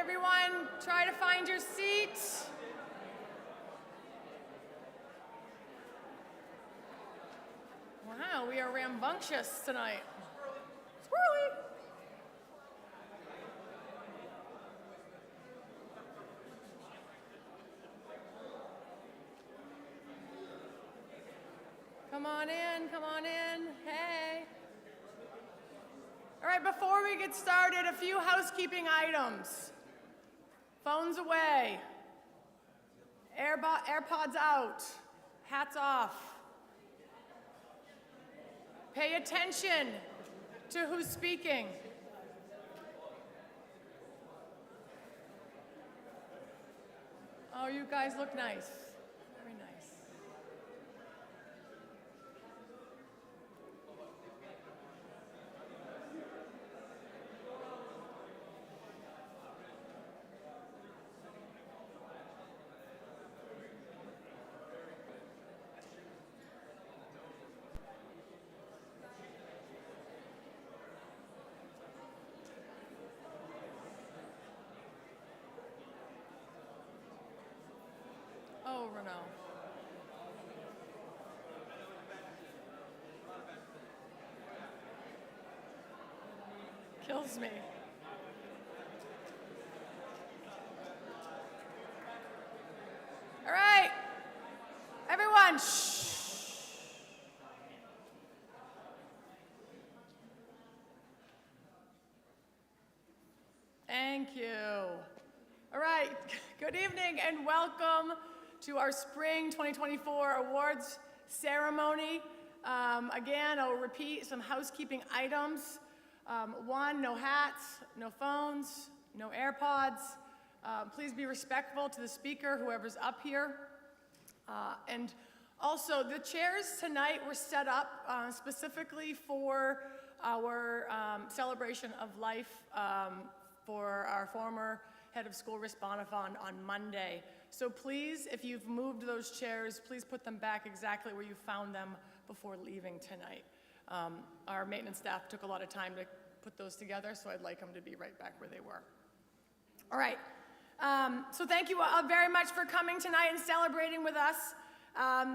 everyone try to find your seat? Wow, we are rambunctious tonight. Squirrely. Come on in, come on in. Hey. All right, before we get started, a few housekeeping items. Phones away. AirPods out. Hats off. Pay attention to who's speaking. Oh, you guys look nice. Very nice. Oh, Renaud. Kills me. All right, everyone, shh. Thank you. All right, good evening and welcome to our Spring 2024 Awards ceremony. Again, I'll repeat some housekeeping items. One, no hats, no phones, no AirPods. Please be respectful to the speaker, whoever's up here. And also, the chairs tonight were set up specifically for our celebration of life for our former head of school, Riss Bonifant, on Monday. So please, if you've moved those chairs, please put them back exactly where you found them before leaving tonight. Our maintenance staff took a lot of time to put those together, so I'd like them to be right back where they were. All right, so thank you all very much for coming tonight and celebrating with us.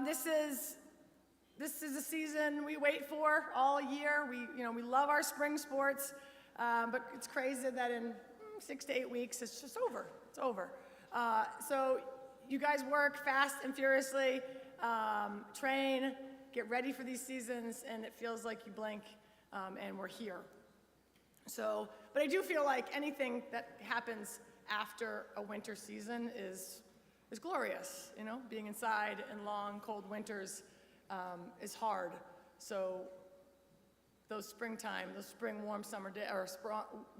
This is a season we wait for all year. We love our spring sports, but it's crazy that in 6 to 8 weeks, it's just over. It's over. So you guys work fast and furiously, train, get ready for these seasons, and it feels like you blink, and we're here. So, but I do feel like anything that happens after a winter season is glorious. You know, being inside in long, cold winters is hard. So those spring warm summer day or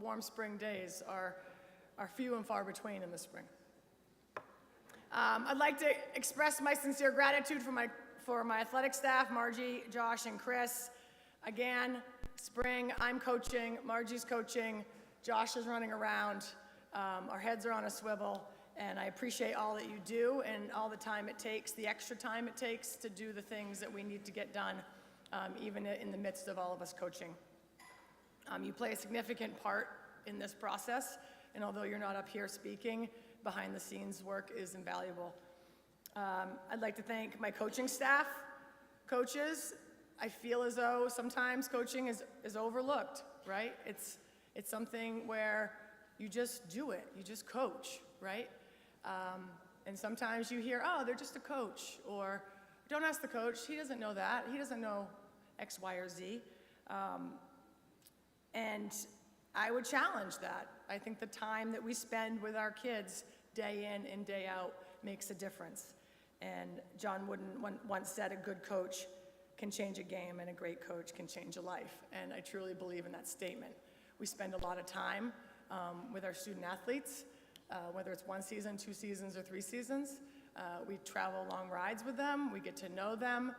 warm spring days are few and far between in the spring. I'd like to express my sincere gratitude for my athletic staff, Margie, Josh, and Chris. Again, spring, I'm coaching, Margie's coaching, Josh is running around. Our heads are on a swivel, and I appreciate all that you do and all the time it takes, the extra time it takes to do the things that we need to get done, even in the midst of all of us coaching. You play a significant part in this process, and although you're not up here speaking, behind the scenes work is invaluable. I'd like to thank my coaching staff, coaches. I feel as though sometimes coaching is overlooked, right? It's something where you just do it, you just coach, right? And sometimes you hear, oh, they're just a coach, or don't ask the coach, he doesn't know that, he doesn't know X, Y, or Z. And I would challenge that. I think the time that we spend with our kids day in and day out makes a difference. And John Wooden once said, a good coach can change a game and a great coach can change a life. And I truly believe in that statement. We spend a lot of time with our student athletes, whether it's 1 season, 2 seasons, or 3 seasons. We travel long rides with them, we get to know them,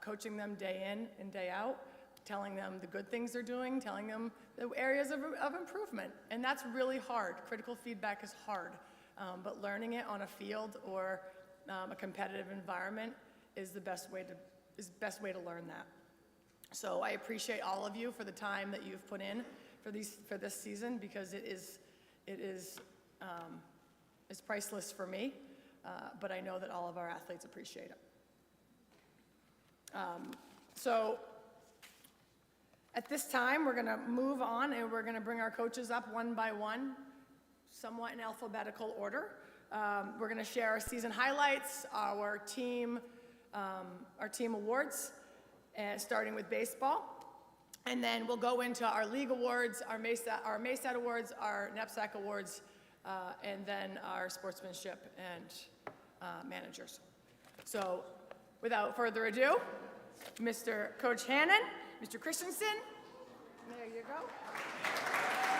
coaching them day in and day out, telling them the good things they're doing, telling them the areas of improvement. And that's really hard. Critical feedback is hard, but learning it on a field or a competitive environment is the best way to learn that. So I appreciate all of you for the time that you've put in for this season, because it is is priceless for me, but I know that all of our athletes appreciate it. So at this time, we're going to move on and we're going to bring our coaches up one by one, somewhat in alphabetical order. We're going to share our season highlights, our team awards, starting with baseball. And then we'll go into our league awards, our MASAT awards, our NEPSAC awards, and then our sportsmanship and managers. So without further ado, Mr. Coach Hannon, Mr. Christensen, there you go,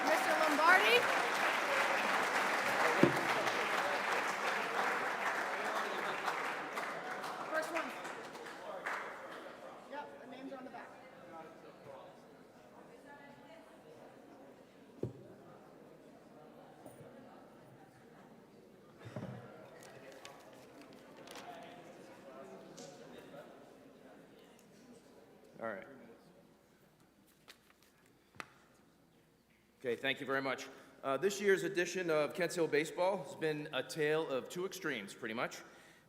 Mr. Lombardi. First one. Yep, the names are on the back. All right. Okay, thank you very much. This year's edition of Kents Hill Baseball has been a tale of two extremes, pretty much.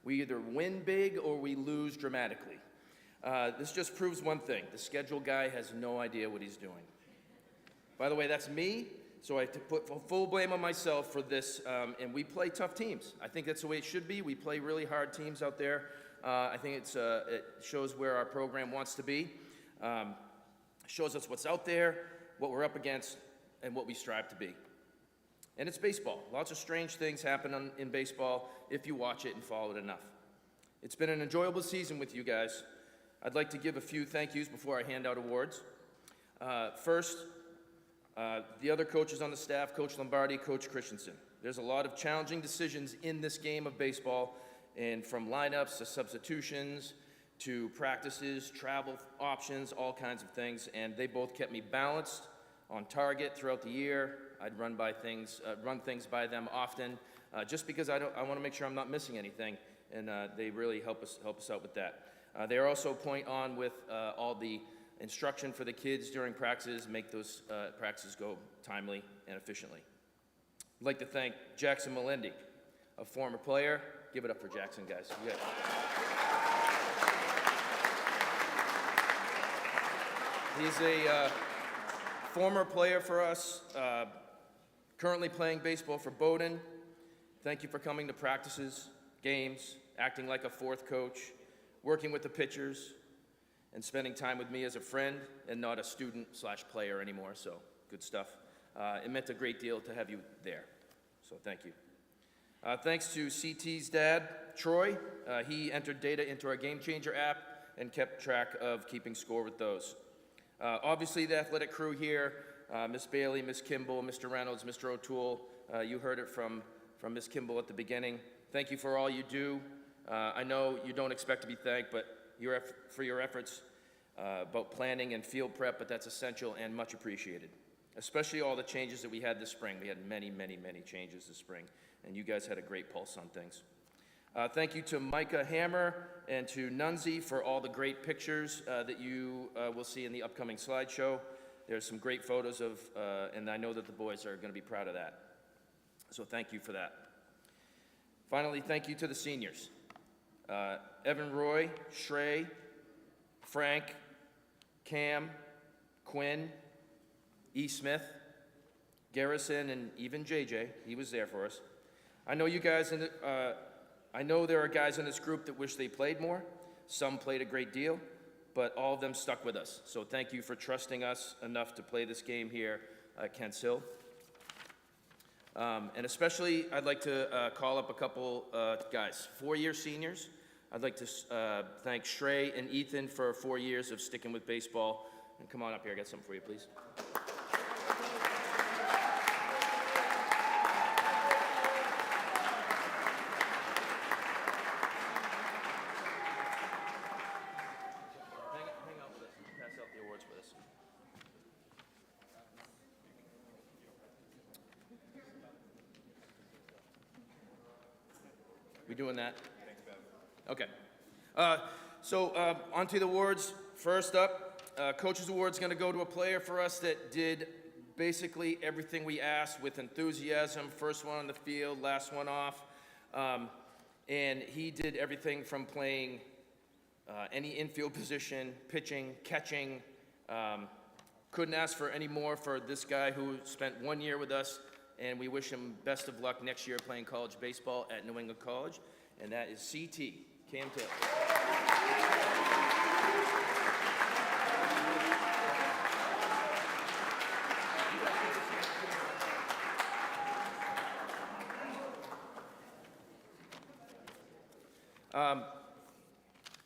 We either win big or we lose dramatically. This just proves one thing. The schedule guy has no idea what he's doing. By the way, that's me, so I have to put full blame on myself for this, and we play tough teams. I think that's the way it should be. We play really hard teams out there. I think it shows where our program wants to be. Shows us what's out there, what we're up against, and what we strive to be. And it's baseball. Lots of strange things happen in baseball if you watch it and follow it enough. It's been an enjoyable season with you guys. I'd like to give a few thank yous before I hand out awards. First, the other coaches on the staff, Coach Lombardi, Coach Christensen. There's a lot of challenging decisions in this game of baseball, and from lineups to substitutions to practices, travel options, all kinds of things, and they both kept me balanced, on target throughout the year. I'd run things by them often, just because I want to make sure I'm not missing anything, and they really help us out with that. They are also point on with all the instruction for the kids during practices, make those practices go timely and efficiently. I'd like to thank Jackson Melendi, a former player. Give it up for Jackson, guys. Yeah. He's a former player for us, currently playing baseball for Bowdoin. Thank you for coming to practices, games, acting like a fourth coach, working with the pitchers, and spending time with me as a friend and not a student/player anymore, so good stuff. It meant a great deal to have you there, so thank you. Thanks to CT's dad, Troy. He entered data into our Game Changer app and kept track of keeping score with those. Obviously, the athletic crew here, Miss Bailey, Miss Kimball, Mr. Reynolds, Mr. O'Toole, you heard it from Miss Kimball at the beginning. Thank you for all you do. I know you don't expect to be thanked, but for your efforts about planning and field prep, but that's essential and much appreciated. Especially all the changes that we had this spring. We had many, many, many changes this spring, and you guys had a great pulse on things. Thank you to Micah Hammer and to Nunzi for all the great pictures that you will see in the upcoming slideshow. There's some great photos of, and I know that the boys are going to be proud of that. So thank you for that. Finally, thank you to the seniors. Evan Roy, Shrey, Frank, Cam, Quinn, E. Smith, Garrison, and even JJ. He was there for us. I know you guys I know there are guys in this group that wish they played more. Some played a great deal, but all of them stuck with us. So thank you for trusting us enough to play this game here at Kents Hill. And especially, I'd like to call up a couple guys, 4-year seniors. I'd like to thank Shrey and Ethan for 4 years of sticking with baseball. And come on up here, I got something for you, please. We doing that? Okay. So on to the awards. First up, Coach's Award's going to go to a player for us that did basically everything we asked with enthusiasm. First one on the field, last one off. And he did everything from playing any infield position, pitching, catching. Couldn't ask for any more for this guy who spent 1 year with us, and we wish him best of luck next year playing college baseball at New England College, and that is CT, Cam Taylor.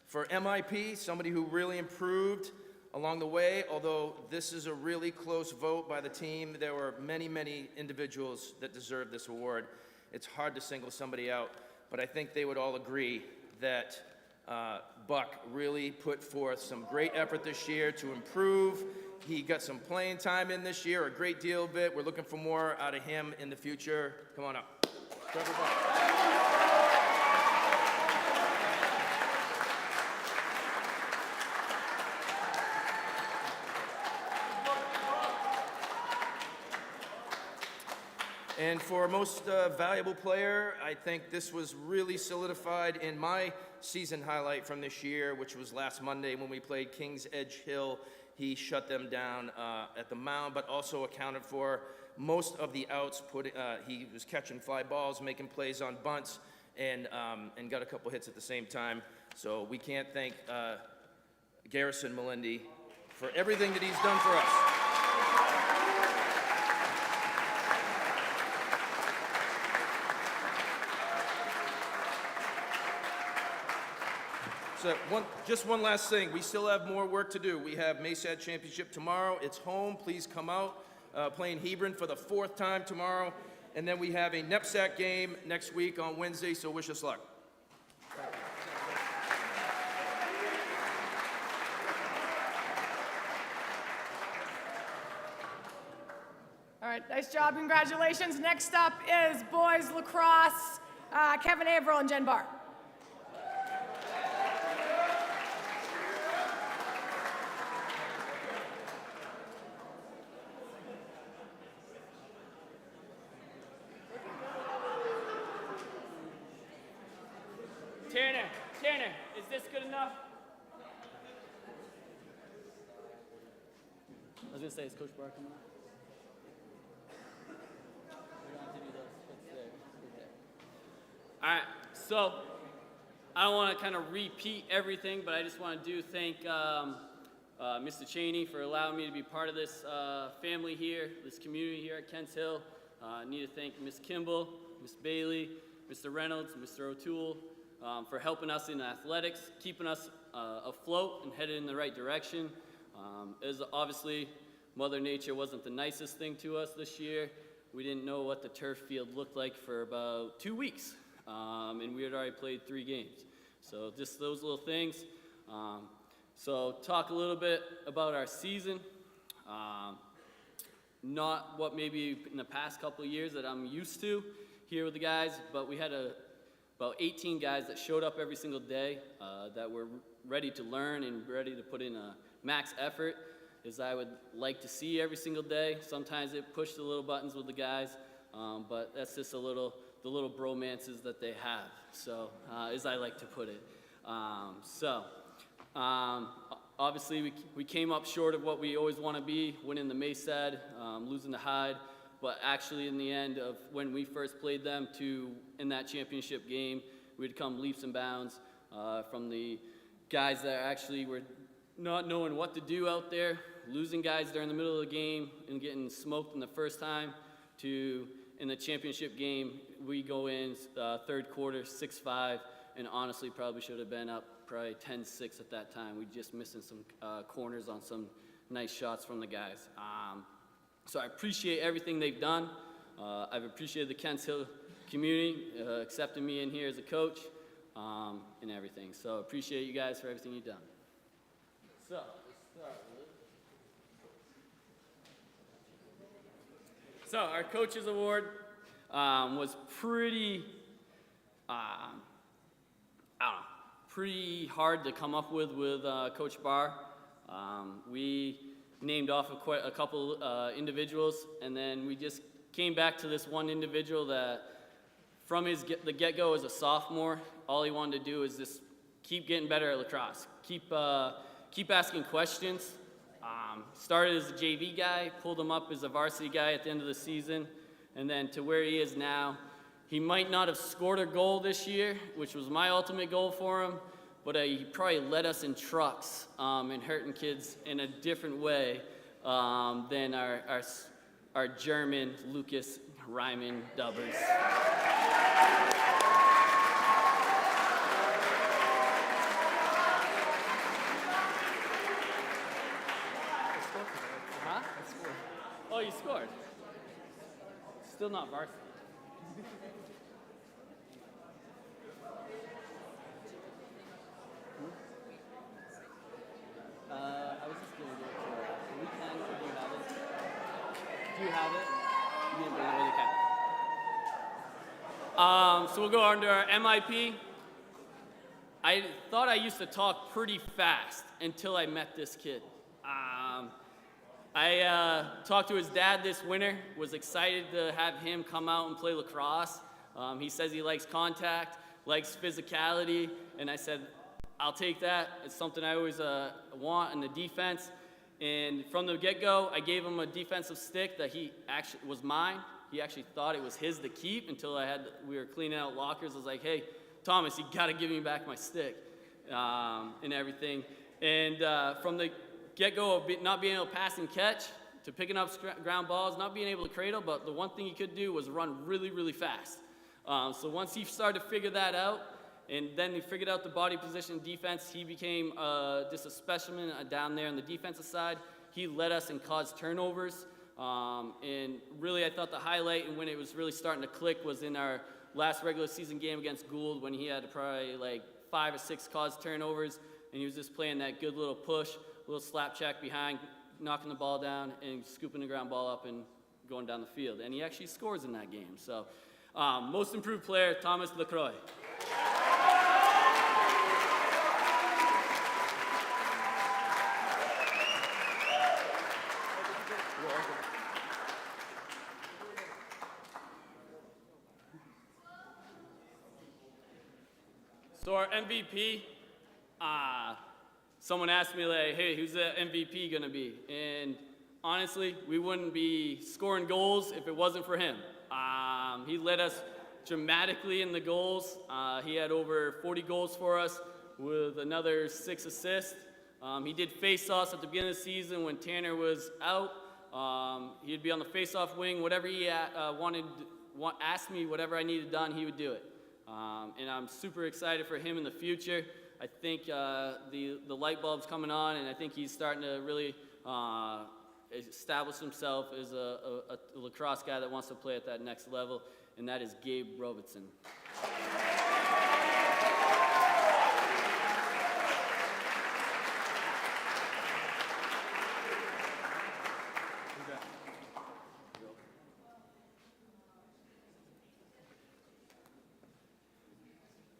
For MIP, somebody who really improved along the way, although this is a really close vote by the team, there were many, many individuals that deserve this award. It's hard to single somebody out, but I think they would all agree that Buck really put forth some great effort this year to improve. He got some playing time in this year, a great deal of it. We're looking for more out of him in the future. Come on up. Trevor Buck. And for most valuable player, I think this was really solidified in my season highlight from this year, which was last Monday when we played Kings Edge Hill. He shut them down at the mound, but also accounted for most of the outs. He was catching fly balls, making plays on bunts, and got a couple hits at the same time. So we can't thank Garrison Melendi for everything that he's done for us. So just one last thing. We still have more work to do. We have MASAD Championship tomorrow. It's home. Please come out. Playing Hebron for the 4th time tomorrow. And then we have a NEPSAC game next week on Wednesday, so wish us luck. All right, nice job, congratulations. Next up is boys lacrosse, Kevin Averill and Jen Barr. Tanner, is this good enough? I was gonna say, is Coach Barr coming up? We're gonna have to do those. That's there. All right, so I don't want to kind of repeat everything, but I just want to thank Mr. Cheney for allowing me to be part of this family here, this community here at Kents Hill. I need to thank Ms. Kimball, Ms. Bailey, Mr. Reynolds, Mr. O'Toole, for helping us in athletics, keeping us afloat and headed in the right direction. As obviously, Mother Nature wasn't the nicest thing to us this year. We didn't know what the turf field looked like for about 2 weeks, and we had already played 3 games. So just those little things. So talk a little bit about our season. Not what maybe in the past couple of years that I'm used to here with the guys, but we had about 18 guys that showed up every single day that were ready to learn and ready to put in a max effort, as I would like to see every single day. Sometimes it pushed the little buttons with the guys, but that's just the little bromances that they have, so as I like to put it. Obviously we came up short of what we always want to be, winning the MASAD, losing to Hyde. But actually, in the end of when we first played them to in that championship game, we'd come leaps and bounds from the guys that actually were not knowing what to do out there, losing guys during the middle of the game and getting smoked in the first time, to in the championship game, we go in third quarter 6-5, and honestly probably should have been up probably 10-6 at that time. We just missing some corners on some nice shots from the guys. So I appreciate everything they've done. I've appreciated the Kents Hill community accepting me in here as a coach and everything. So appreciate you guys for everything you've done. So let's start with. So our coaches award was pretty, pretty hard to come up with Coach Barr. We named off of quite a couple individuals, and then we just came back to this one individual that from the get-go as a sophomore, all he wanted to do is just keep getting better at lacrosse, keep asking questions. Started as a JV guy, pulled him up as a varsity guy at the end of the season, and then to where he is now. He might not have scored a goal this year, which was my ultimate goal for him, but he probably led us in trucks and hurting kids in a different way than our German Lucas Ryman Dubbers. Huh? Oh, you scored. Still not varsity. I was just going to do it for the weekend. Do you have it? Do you have it? You didn't bring it with you. So we'll go on to our MIP. I thought I used to talk pretty fast until I met this kid. I talked to his dad this winter, was excited to have him come out and play lacrosse. He says he likes contact, likes physicality, and I said, I'll take that. It's something I always want in the defense. And from the get-go, I gave him a defensive stick that he actually was mine. He actually thought it was his to keep until we were cleaning out lockers. I was like, hey, Thomas, you got to give me back my stick and everything. And from the get-go of not being able to pass and catch to picking up ground balls, not being able to cradle, but the one thing he could do was run really, really fast. So once he started to figure that out, and then he figured out the body position defense, he became just a specimen down there on the defensive side. He led us and caused turnovers. And really, I thought the highlight and when it was really starting to click was in our last regular season game against Gould when he had probably like 5 or 6 caused turnovers. And he was just playing that good little push, little slap check behind, knocking the ball down and scooping the ground ball up and going down the field. And he actually scores in that game. So most improved player, Thomas Lacroix. So our MVP, someone asked me like, hey, who's the MVP gonna be? And honestly, we wouldn't be scoring goals if it wasn't for him. He led us dramatically in the goals. He had over 40 goals for us with another 6 assists. He did face-offs at the beginning of the season when Tanner was out. He'd be on the face-off wing. Whatever he asked me, whatever I needed done, he would do it. And I'm super excited for him in the future. I think the light bulb's coming on, and I think he's starting to really establish himself as a lacrosse guy that wants to play at that next level, and that is Gabe Robertson.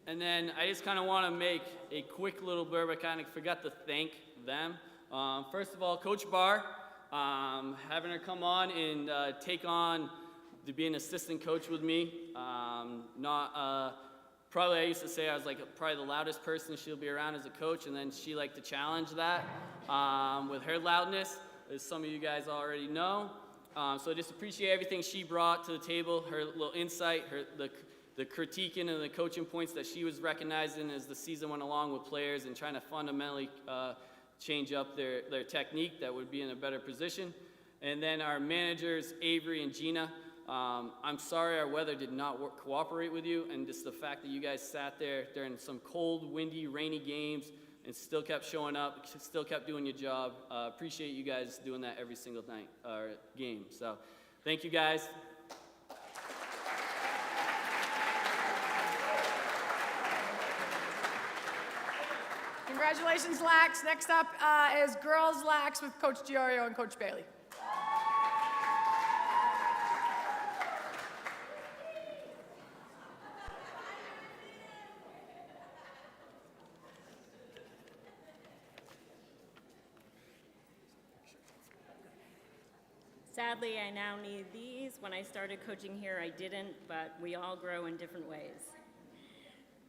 And then I just kind of want to make a quick little blurb. I kind of forgot to thank them. First of all, Coach Barr, having her come on and take on to be an assistant coach with me. Probably I used to say I was like probably the loudest person she'll be around as a coach, and then she liked to challenge that with her loudness, as some of you guys already know. So I just appreciate everything she brought to the table, her little insight, the critiquing and the coaching points that she was recognizing as the season went along with players and trying to fundamentally change up their technique that would be in a better position. And then our managers, Avery and Gina, I'm sorry our weather did not cooperate with you, and just the fact that you guys sat there during some cold, windy, rainy games and still kept showing up, still kept doing your job. Appreciate you guys doing that every single night or game. So thank you guys. Congratulations, Lax. Next up is Girls Lax with Coach Giorio and Coach Bailey. Sadly, I now need these. When I started coaching here, I didn't, but we all grow in different ways.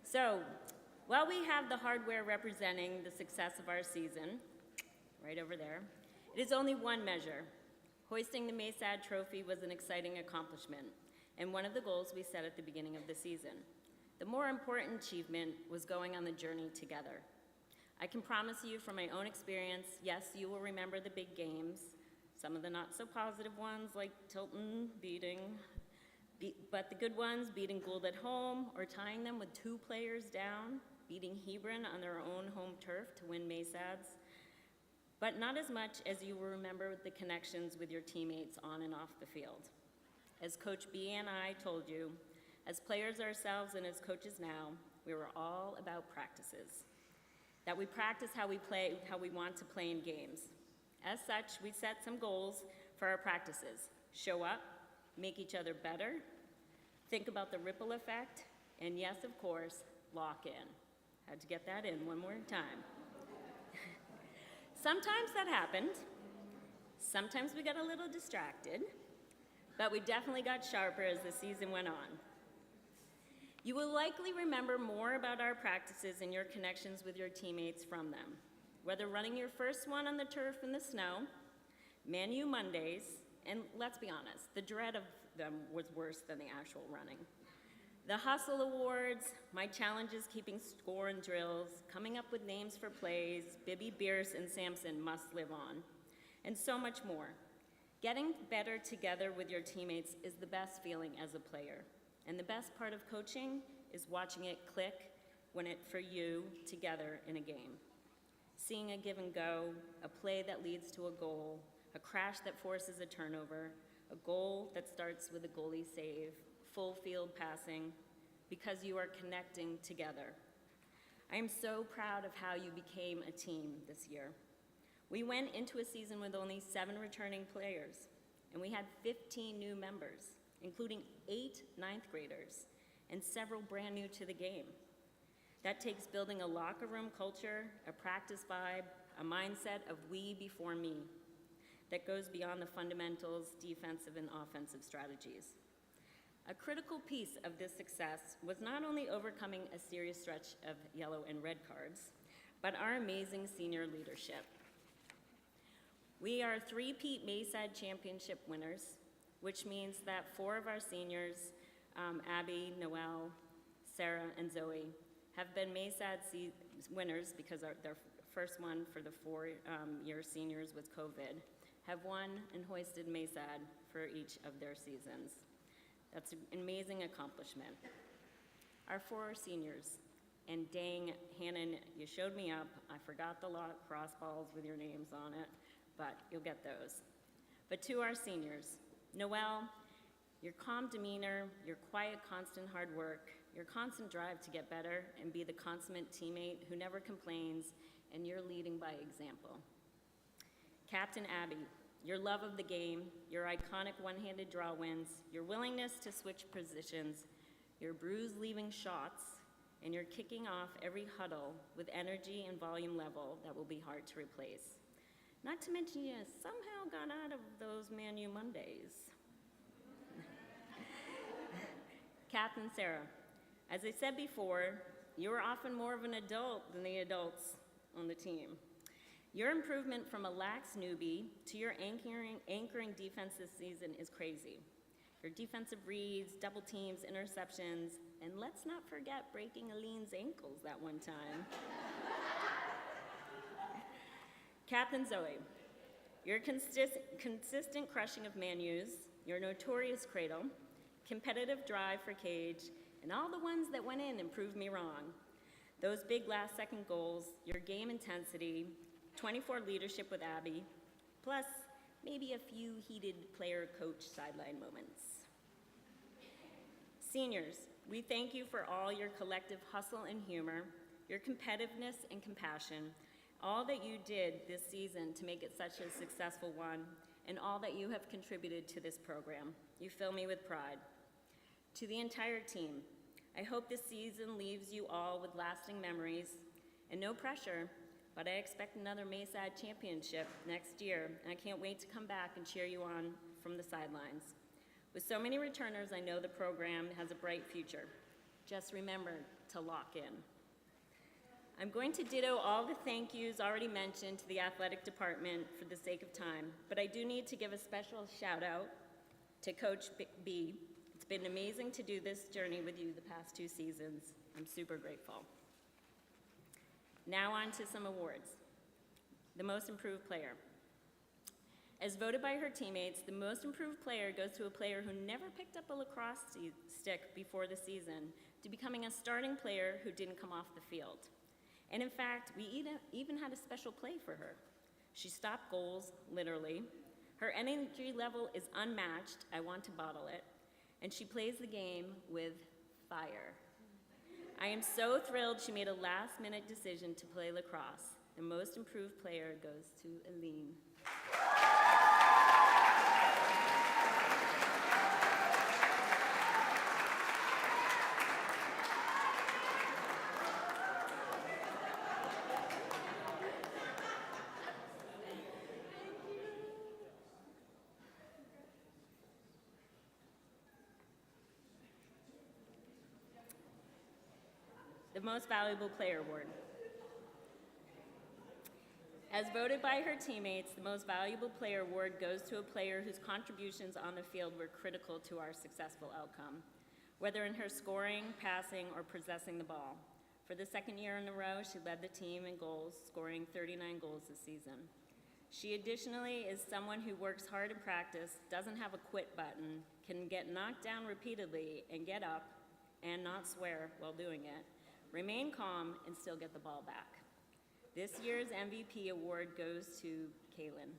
So, while we have the hardware representing the success of our season, right over there, it is only one measure. Hoisting the Maysad Trophy was an exciting accomplishment, and one of the goals we set at the beginning of the season. The more important achievement was going on the journey together. I can promise you from my own experience, yes, you will remember the big games, some of the not so positive ones like Tilton but the good ones, beating Gould at home or tying them with 2 players down, beating Hebron on their own home turf to win Maysads, but not as much as you will remember the connections with your teammates on and off the field. As Coach B and I told you, as players ourselves and as coaches now, we were all about practices. That we practice how we want to play in games. As such, we set some goals for our practices. Show up, make each other better, think about the ripple effect, and yes, of course, lock in. Had to get that in one more time. Sometimes that happened. Sometimes we got a little distracted, but we definitely got sharper as the season went on. You will likely remember more about our practices and your connections with your teammates from them. Whether running your first one on the turf in the snow, Man U Mondays, and let's be honest, the dread of them was worse than the actual running. The Hustle Awards, my challenges keeping score in drills, coming up with names for plays, Bibby, Bierce, and Samson must live on, and so much more. Getting better together with your teammates is the best feeling as a player, and the best part of coaching is watching it click when it for you together in a game. Seeing a give and go, a play that leads to a goal, a crash that forces a turnover, a goal that starts with a goalie save, full field passing, because you are connecting together. I am so proud of how you became a team this year. We went into a season with only 7 returning players, and we had 15 new members, including 8 ninth graders and several brand new to the game. That takes building a locker room culture, a practice vibe, a mindset of we before me that goes beyond the fundamentals, defensive and offensive strategies. A critical piece of this success was not only overcoming a serious stretch of yellow and red cards, but our amazing senior leadership. We are 3-peat Maysad Championship winners, which means that 4 of our seniors, Abby, Noelle, Sarah, and Zoe, have been Maysad winners because their first one for the 4-year seniors was COVID, have won and hoisted Maysad for each of their seasons. That's an amazing accomplishment. Our 4 seniors, and dang, Hannon, you showed me up. I forgot the cross balls with your names on it, but you'll get those. But to our seniors, Noelle, your calm demeanor, your quiet, constant hard work, your constant drive to get better and be the consummate teammate who never complains, and you're leading by example. Captain Abby, your love of the game, your iconic one-handed draw wins, your willingness to switch positions, your bruise-leaving shots, and your kicking off every huddle with energy and volume level that will be hard to replace. Not to mention you somehow got out of those Man U Mondays. Captain Sarah, as I said before, you are often more of an adult than the adults on the team. Your improvement from a lax newbie to your anchoring defense this season is crazy. Your defensive reads, double teams, interceptions, and let's not forget breaking Aline's ankles that one time. Captain Zoe, your consistent crushing of Man U's, your notorious cradle, competitive drive for cage, and all the ones that went in and proved me wrong. Those big last-second goals, your game intensity, 24 leadership with Abby, plus maybe a few heated player-coach sideline moments. Seniors, we thank you for all your collective hustle and humor, your competitiveness and compassion, all that you did this season to make it such a successful one, and all that you have contributed to this program. You fill me with pride. To the entire team, I hope this season leaves you all with lasting memories, and no pressure, but I expect another Maysad championship next year, and I can't wait to come back and cheer you on from the sidelines. With so many returners, I know the program has a bright future. Just remember to lock in. I'm going to ditto all the thank yous already mentioned to the athletic department for the sake of time, but I do need to give a special shout out to Coach B. It's been amazing to do this journey with you the past 2 seasons. I'm super grateful. Now on to some awards. The most improved player. As voted by her teammates, the most improved player goes to a player who never picked up a lacrosse stick before the season, to becoming a starting player who didn't come off the field. And in fact, we even had a special play for her. She stopped goals, literally. Her energy level is unmatched, I want to bottle it, and she plays the game with fire. I am so thrilled she made a last-minute decision to play lacrosse. The most improved player goes to Aline. The Most Valuable Player Award. As voted by her teammates, the Most Valuable Player Award goes to a player whose contributions on the field were critical to our successful outcome, whether in her scoring, passing, or possessing the ball. For the second year in a row, she led the team in goals, scoring 39 goals this season. She additionally is someone who works hard in practice, doesn't have a quit button, can get knocked down repeatedly and get up and not swear while doing it, remain calm, and still get the ball back. This year's MVP award goes to Kaylin.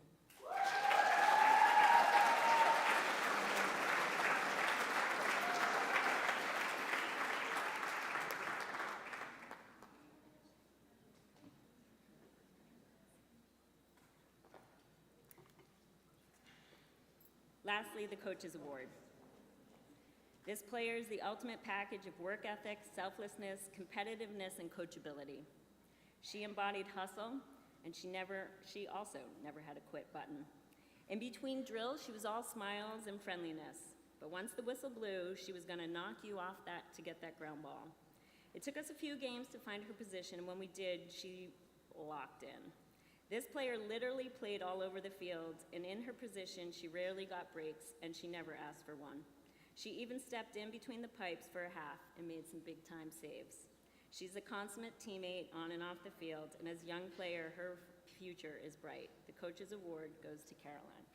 Lastly, the Coaches Award. This player is the ultimate package of work ethic, selflessness, competitiveness, and coachability. She embodied hustle, and she also never had a quit button. In between drills, she was all smiles and friendliness. But once the whistle blew, she was gonna knock you off that to get that ground ball. It took us a few games to find her position, and when we did, she locked in. This player literally played all over the field, and in her position, she rarely got breaks, and she never asked for one. She even stepped in between the pipes for a half and made some big-time saves. She's a consummate teammate on and off the field, and as a young player, her future is bright. The Coaches Award goes to Caroline.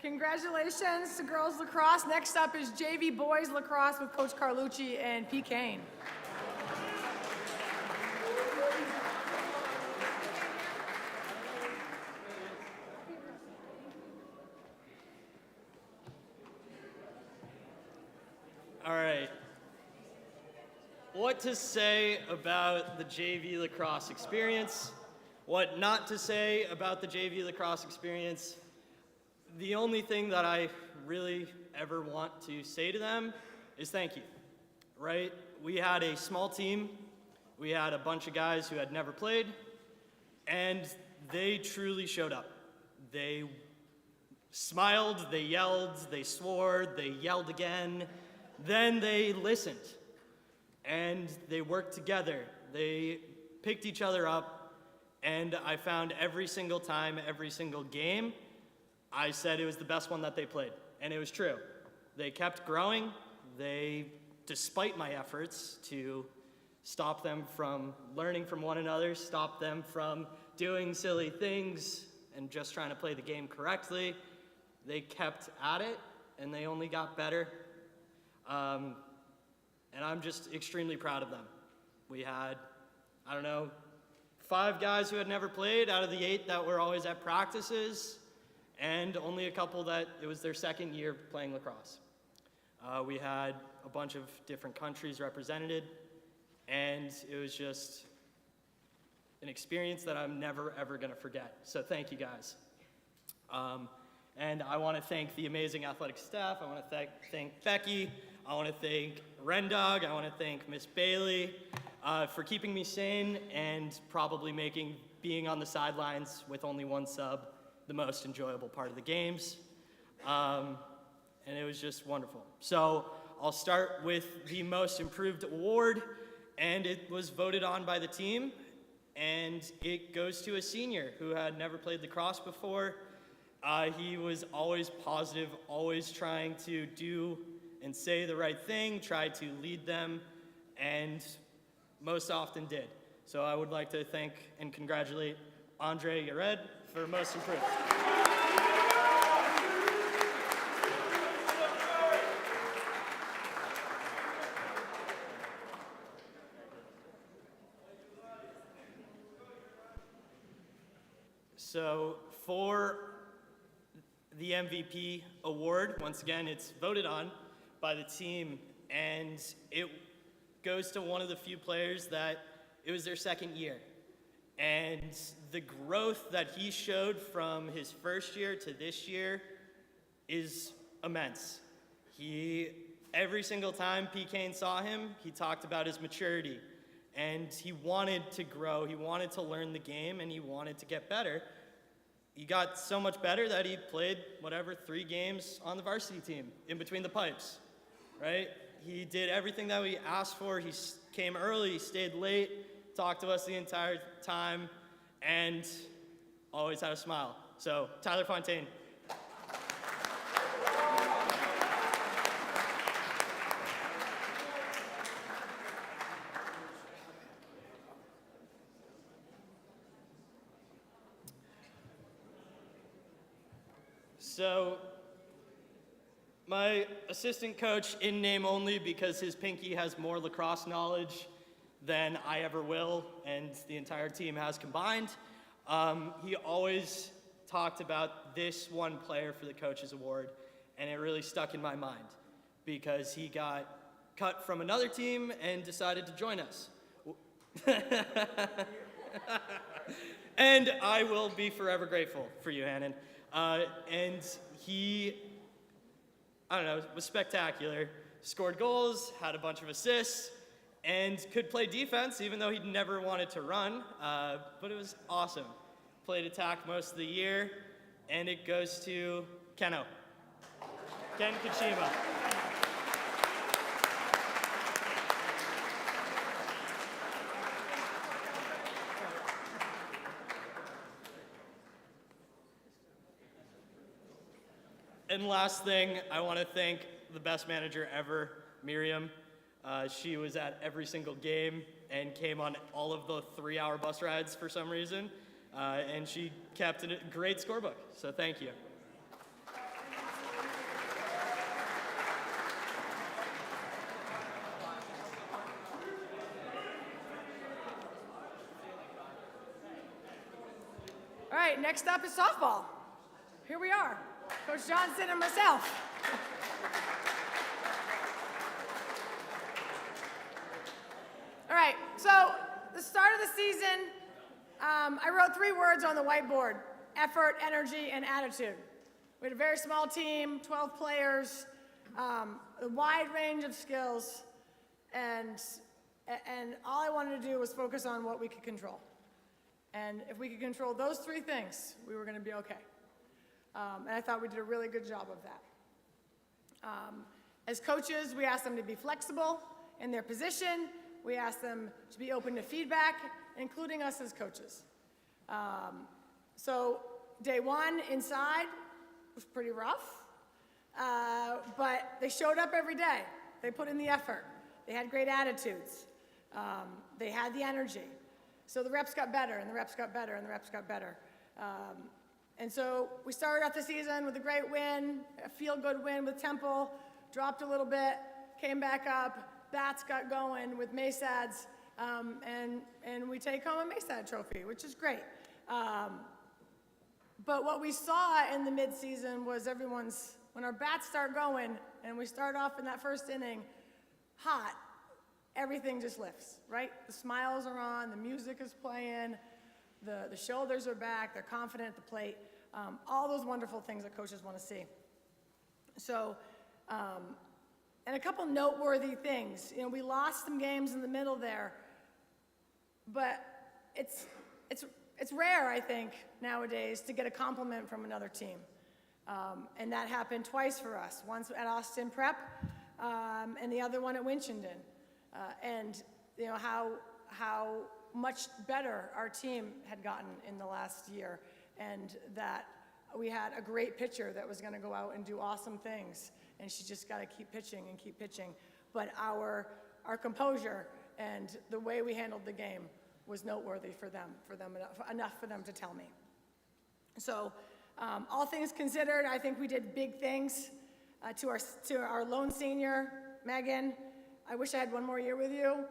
Congratulations to girls lacrosse. Next up is JV boys lacrosse with Coach Carlucci and P. Kane. All right. What to say about the JV lacrosse experience? What not to say about the JV lacrosse experience? The only thing that I really ever want to say to them is thank you, right? We had a small team. We had a bunch of guys who had never played, and they truly showed up. They smiled, they yelled, they swore, they yelled again. Then they listened, and they worked together. They picked each other up, and I found every single time, every single game, I said it was the best one that they played, and it was true. They kept growing. They, despite my efforts to stop them from learning from one another, stop them from doing silly things and just trying to play the game correctly, they kept at it, and they only got better. And I'm just extremely proud of them. We had, 5 guys who had never played out of the 8 that were always at practices, and only a couple that it was their second year playing lacrosse. We had a bunch of different countries represented, and it was just an experience that I'm never, ever gonna forget. So thank you guys. And I want to thank the amazing athletic staff. I want to thank Becky. I want to thank Rendog. I want to thank Miss Bailey for keeping me sane and probably making being on the sidelines with only one sub the most enjoyable part of the games. And it was just wonderful. So I'll start with the most improved award, and it was voted on by the team, and it goes to a senior who had never played lacrosse before. He was always positive, always trying to do and say the right thing, try to lead them, and most often did. So I would like to thank and congratulate Andre Yared for most improved. So for the MVP award, once again, it's voted on by the team, and it goes to one of the few players that it was their second year. And the growth that he showed from his first year to this year is immense. Every single time P. Kane saw him, he talked about his maturity, and he wanted to grow, he wanted to learn the game, and he wanted to get better. He got so much better that he played, 3 games on the varsity team in between the pipes, right? He did everything that we asked for. He came early, he stayed late, talked to us the entire time, and always had a smile. So, Tyler Fontaine. So, my assistant coach, in name only because his pinky has more lacrosse knowledge than I ever will, and the entire team has combined. He always talked about this one player for the Coaches Award, and it really stuck in my mind because he got cut from another team and decided to join us. And I will be forever grateful for you, Hannon. And he, was spectacular. Scored goals, had a bunch of assists, and could play defense even though he'd never wanted to run, but it was awesome. Played attack most of the year, and it goes to Ken Kachima. And last thing, I want to thank the best manager ever, Miriam. She was at every single game and came on all of the 3-hour bus rides for some reason. And she kept a great scorebook, so thank you. All right, next up is softball. Here we are, Coach Johnson and myself. All right, so the start of the season, I wrote 3 words on the whiteboard: effort, energy, and attitude. We had a very small team, 12 players, a wide range of skills, and all I wanted to do was focus on what we could control. And if we could control those 3 things, we were going to be okay. And I thought we did a really good job of that. As coaches, we asked them to be flexible in their position. We asked them to be open to feedback, including us as coaches. So day 1 inside was pretty rough, but they showed up every day. They put in the effort. They had great attitudes. They had the energy. So the reps got better, and the reps got better, and the reps got better. And so we started off the season with a great win, a feel-good win with Temple, dropped a little bit, came back up, Bats got going with Maysads, and we take home a Maysad trophy, which is great. But what we saw in the midseason was when our bats start going, and we start off in that first inning, hot, everything just lifts, right? The smiles are on, the music is playing, the shoulders are back, they're confident at the plate, all those wonderful things that coaches want to see. So, and a couple noteworthy things. You know, we lost some games in the middle there, but it's rare, I think, nowadays to get a compliment from another team. And that happened twice for us, once at Austin Prep, and the other one at Winchendon. And you know, how much better our team had gotten in the last year, and that we had a great pitcher that was gonna go out and do awesome things, and she just gotta keep pitching and keep pitching. But our composure and the way we handled the game was noteworthy for them enough for them to tell me. So, all things considered, I think we did big things. To our lone senior, Megan, I wish I had one more year with you.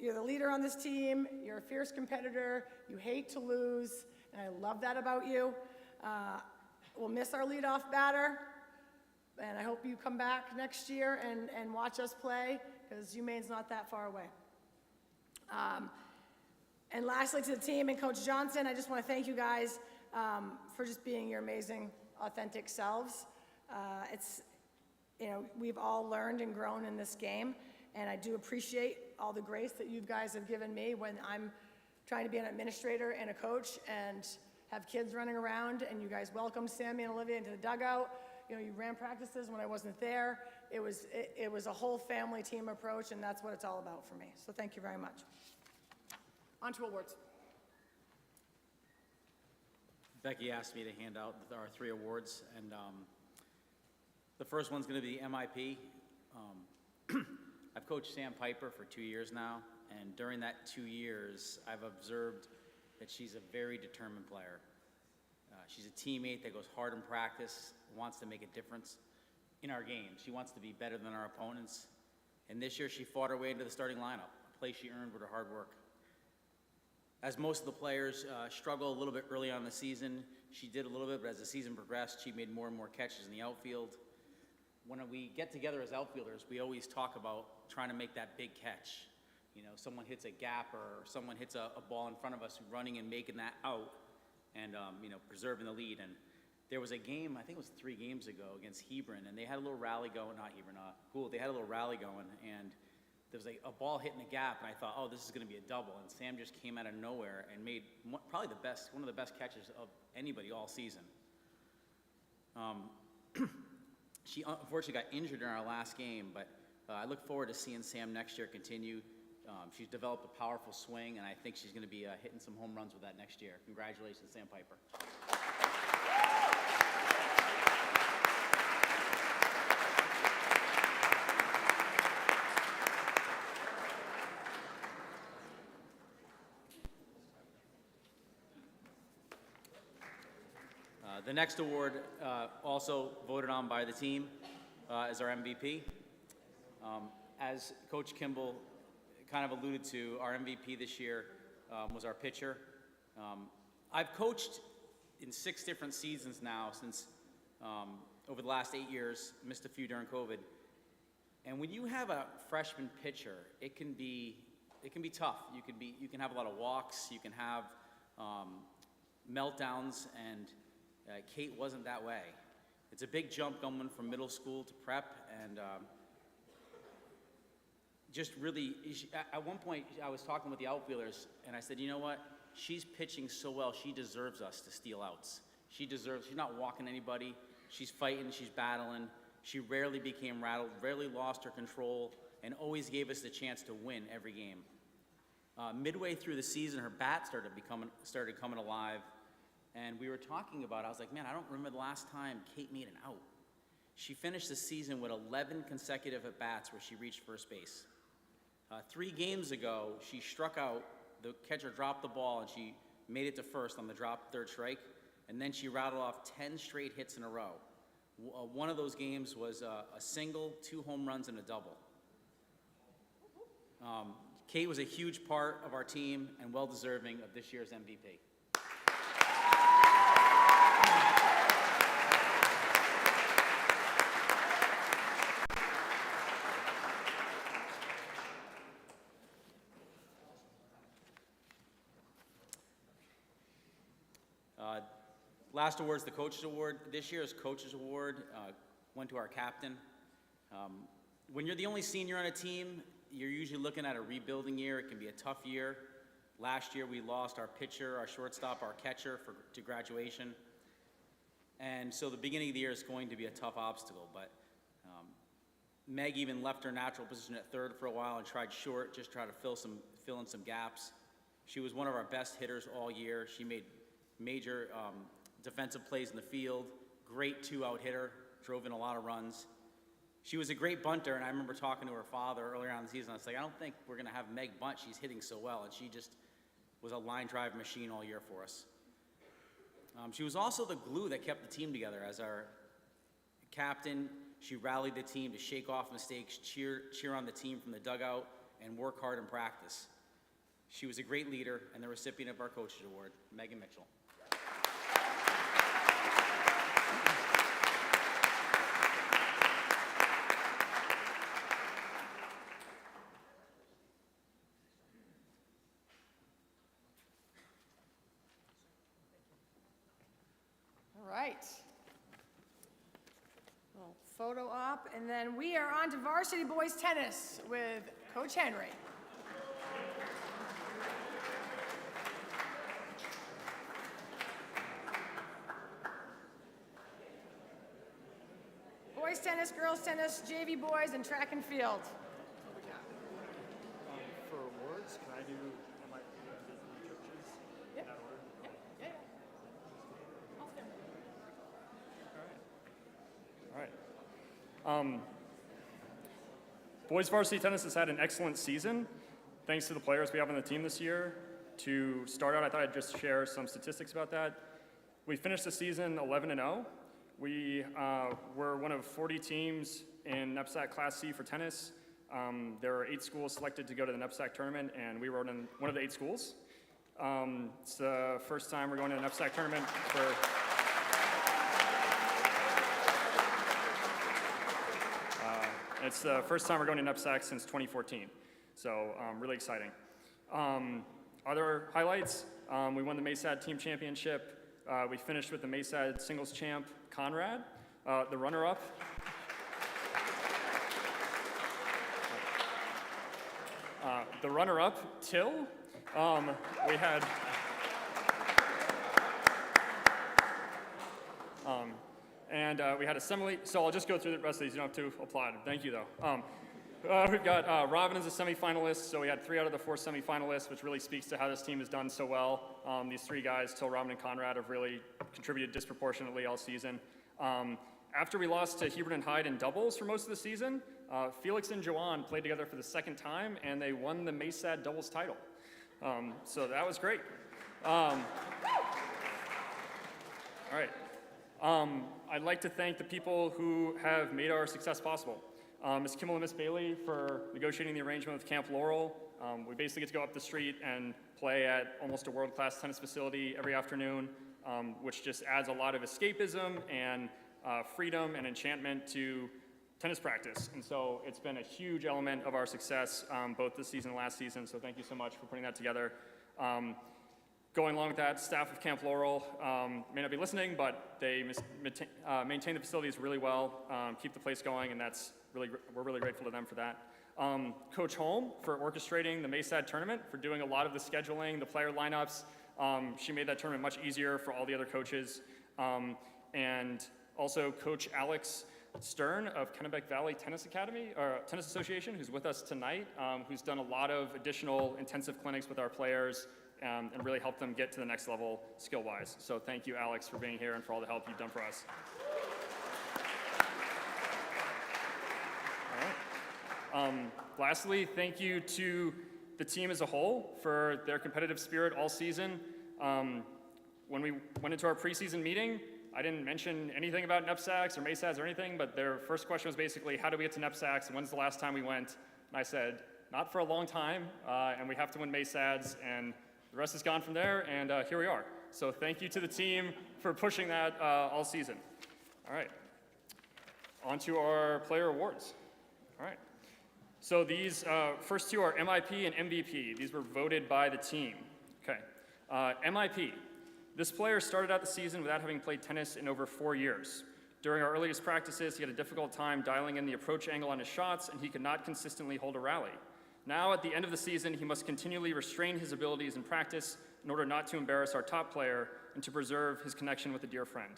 You're the leader on this team, you're a fierce competitor, you hate to lose, and I love that about you. We'll miss our leadoff batter, and I hope you come back next year and watch us play, because UMaine's not that far away. And lastly, to the team and Coach Johnson, I just want to thank you guys for just being your amazing, authentic selves. You know, we've all learned and grown in this game, and I do appreciate all the grace that you guys have given me when I'm trying to be an administrator and a coach and have kids running around, and you guys welcomed Sammy and Olivia into the dugout. You know, you ran practices when I wasn't there. It was a whole family team approach, and that's what it's all about for me. So thank you very much. On to awards. Becky asked me to hand out our 3 awards, and the first one's going to be MIP. I've coached Sam Piper for 2 years now, and during that 2 years, I've observed that she's a very determined player. She's a teammate that goes hard in practice, wants to make a difference in our game. She wants to be better than our opponents, and this year she fought her way into the starting lineup, a place she earned with her hard work. As most of the players struggle a little bit early on in the season, she did a little bit, but as the season progressed, she made more and more catches in the outfield. When we get together as outfielders, we always talk about trying to make that big catch. You know, someone hits a gap or someone hits a ball in front of us, running and making that out and, you know, preserving the lead. And there was a game, I think it was 3 games ago, against Hebron, and they had a little rally going, not Hebron, Gould, they had a little rally going, and there was a ball hitting the gap, and I thought, oh, this is going to be a double, and Sam just came out of nowhere and made probably one of the best catches of anybody all season. She unfortunately got injured in our last game, but I look forward to seeing Sam next year continue. She's developed a powerful swing, and I think she's going to be hitting some home runs with that next year. Congratulations, Sam Piper. The next award, also voted on by the team, is our MVP. As Coach Kimball kind of alluded to, our MVP this year was our pitcher. I've coached in 6 different seasons now since over the last 8 years, missed a few during COVID. And when you have a freshman pitcher, it can be tough. You can have a lot of walks, you can have meltdowns, and Kate wasn't that way. It's a big jump going from middle school to prep, and just really, at one point I was talking with the outfielders, and I said, you know what? She's pitching so well, she deserves us to steal outs. She's not walking anybody, she's fighting, she's battling. She rarely became rattled, rarely lost her control, and always gave us the chance to win every game. Midway through the season, her bat started coming alive. And we were talking about it. I was like, man, I don't remember the last time Kate made an out. She finished the season with 11 consecutive at-bats where she reached first base. 3 games ago, she struck out, the catcher dropped the ball, and she made it to first on the drop third strike, and then she rattled off 10 straight hits in a row. One of those games was a single, 2 home runs, and a double. Kate was a huge part of our team and well-deserving of this year's MVP. Last award's the Coaches Award. This year's Coaches Award went to our captain. When you're the only senior on a team, you're usually looking at a rebuilding year. It can be a tough year. Last year, we lost our pitcher, our shortstop, our catcher to graduation. And so the beginning of the year is going to be a tough obstacle, but Meg even left her natural position at third for a while and tried short, just try to fill in some gaps. She was one of our best hitters all year. She made major defensive plays in the field, great 2-out hitter, drove in a lot of runs. She was a great bunter, and I remember talking to her father earlier on in the season. I was like, I don't think we're going to have Meg bunt. She's hitting so well, and she just was a line drive machine all year for us. She was also the glue that kept the team together. As our captain, she rallied the team to shake off mistakes, cheer on the team from the dugout, and work hard in practice. She was a great leader and the recipient of our Coaches Award, Megan Mitchell. All right. Little photo op, and then we are on to varsity boys tennis with Coach Henry. Boys tennis, girls tennis, JV boys, and track and field. For awards, can I do MIP and MVP coaches in that order? Yeah. I'll stand. All right. Boys varsity tennis has had an excellent season, thanks to the players we have on the team this year. To start out, I thought I'd just share some statistics about that. We finished the season 11-0. We were one of 40 teams in NEPSAC Class C for tennis. There were 8 schools selected to go to the NEPSAC tournament, and we were in one of the 8 schools. It's the first time we're going to the NEPSAC tournament for... It's the first time we're going to NEPSAC since 2014, so really exciting. Other highlights, we won the MASAD team championship. We finished with the MASAD singles champ, Conrad. The runner-up, Till. We had... we had a semi, so I'll just go through the rest of these. You don't have to applaud. Thank you, though. We've got Robin as a semifinalist, so we had 3 out of the 4 semifinalists, which really speaks to how this team has done so well. These 3 guys, Till, Robin, and Conrad, have really contributed disproportionately all season. After we lost to Hebron and Hyde in doubles for most of the season, Felix and Joanne played together for the 2nd time, and they won the MASAD doubles title. So that was great. All right. I'd like to thank the people who have made our success possible. Ms. Kimmel and Ms. Bailey for negotiating the arrangement with Camp Laurel. We basically get to go up the street and play at almost a world-class tennis facility every afternoon, which just adds a lot of escapism and freedom and enchantment to tennis practice. And so it's been a huge element of our success both this season and last season, so thank you so much for putting that together. Going along with that, staff of Camp Laurel may not be listening, but they maintain the facilities really well, keep the place going, and we're really grateful to them for that. Coach Holm for orchestrating the MASAD tournament, for doing a lot of the scheduling, the player lineups. She made that tournament much easier for all the other coaches. And also Coach Alex Stern of Kennebec Valley Tennis Academy, or Tennis Association, who's with us tonight, who's done a lot of additional intensive clinics with our players, and really help them get to the next level skill-wise. So thank you, Alex, for being here and for all the help you've done for us. All right. Lastly, thank you to the team as a whole for their competitive spirit all season. When we went into our preseason meeting, I didn't mention anything about NEPSACs or MASADs or anything, but their first question was basically, how do we get to NEPSACs, and when's the last time we went? And I said, not for a long time, and we have to win MASADs, and the rest has gone from there, and here we are. So thank you to the team for pushing that all season. All right, on to our player awards. All right, so these first 2 are MIP and MVP. These were voted by the team. Okay, MIP. This player started out the season without having played tennis in over 4 years. During our earliest practices, he had a difficult time dialing in the approach angle on his shots, and he could not consistently hold a rally. Now, at the end of the season, he must continually restrain his abilities in practice in order not to embarrass our top player and to preserve his connection with a dear friend.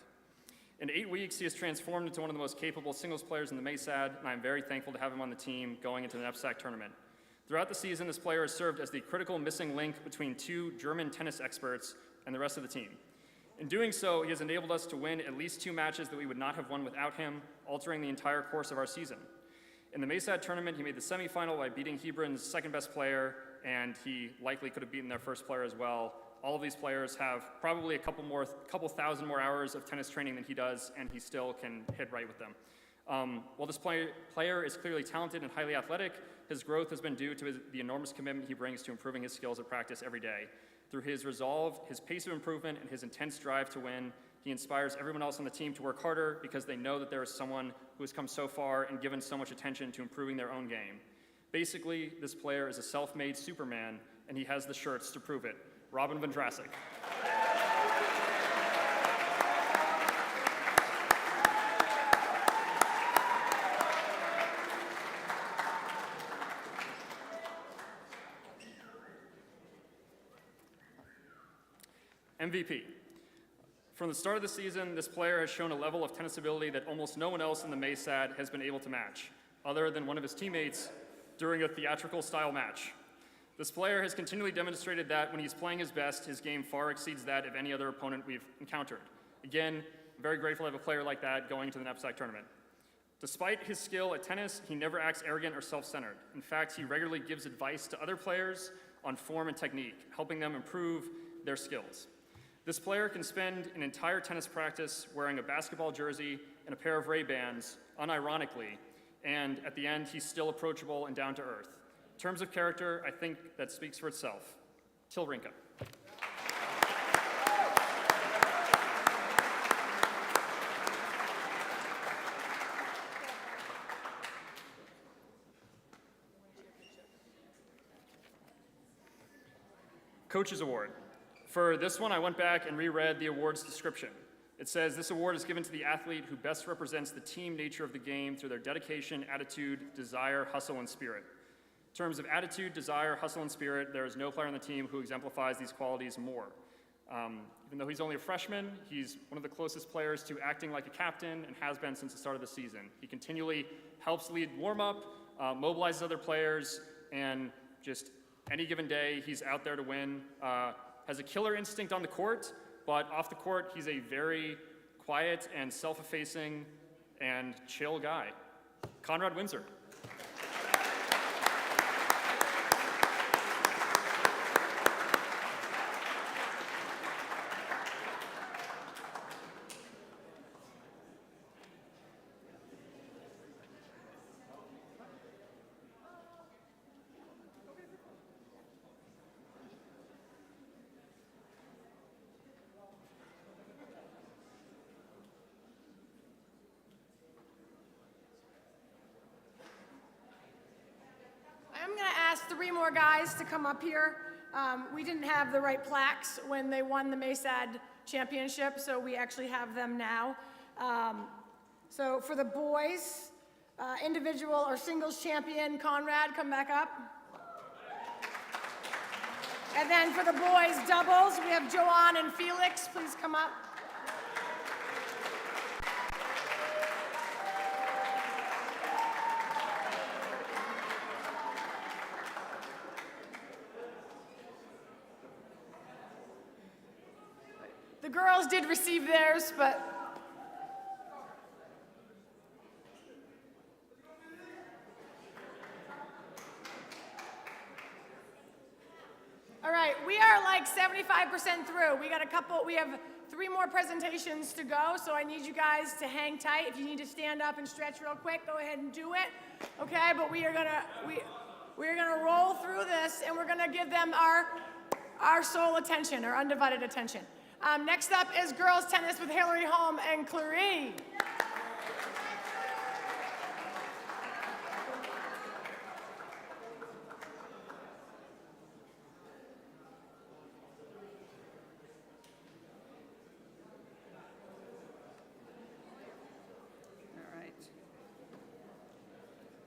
In 8 weeks, he has transformed into one of the most capable singles players in the MESAD, and I'm very thankful to have him on the team going into the NEPSAC tournament. Throughout the season, this player has served as the critical missing link between 2 German tennis experts and the rest of the team. In doing so, he has enabled us to win at least 2 matches that we would not have won without him, altering the entire course of our season. In the MESAD tournament, he made the semifinal by beating Hebron's second best player, and he likely could have beaten their first player as well. All of these players have probably a couple thousand more hours of tennis training than he does, and he still can hit right with them. While this player is clearly talented and highly athletic, his growth has been due to the enormous commitment he brings to improving his skills at practice every day. Through his resolve, his pace of improvement, and his intense drive to win, he inspires everyone else on the team to work harder because they know that there is someone who has come so far and given so much attention to improving their own game. Basically, this player is a self-made Superman, and he has the shirts to prove it. Robin Vendrasic. MVP. From the start of the season, this player has shown a level of tennis ability that almost no one else in the MESAD has been able to match, other than one of his teammates during a theatrical style match. This player has continually demonstrated that when he's playing his best, his game far exceeds that of any other opponent we've encountered. Again, I'm very grateful to have a player like that going to the NEPSAC tournament. Despite his skill at tennis, he never acts arrogant or self-centered. In fact, he regularly gives advice to other players on form and technique, helping them improve their skills. This player can spend an entire tennis practice wearing a basketball jersey and a pair of Ray-Bans, unironically, and at the end, he's still approachable and down to earth. In terms of character, I think that speaks for itself. Till Rinka. Coach's Award. For this one, I went back and reread the award's description. It says, this award is given to the athlete who best represents the team nature of the game through their dedication, attitude, desire, hustle, and spirit. In terms of attitude, desire, hustle, and spirit, there is no player on the team who exemplifies these qualities more. Even though he's only a freshman, he's one of the closest players to acting like a captain and has been since the start of the season. He continually helps lead warm-up, mobilizes other players, and just any given day, he's out there to win. Has a killer instinct on the court, but off the court, he's a very quiet and self-effacing and chill guy. Conrad Windsor. I'm going to ask 3 more guys to come up here. We didn't have the right plaques when they won the MESAD championship, so we actually have them now. So for the boys, individual or singles champion, Conrad, come back up. And then for the boys doubles, we have Joanne and Felix, please come up. The girls did receive theirs, but all right, we are like 75% through. We have 3 more presentations to go, so I need you guys to hang tight. If you need to stand up and stretch real quick, go ahead and do it. Okay, but we're gonna roll through this, and we're gonna give them our sole attention, our undivided attention. Next up is girls tennis with Hillary Holm and Clarie.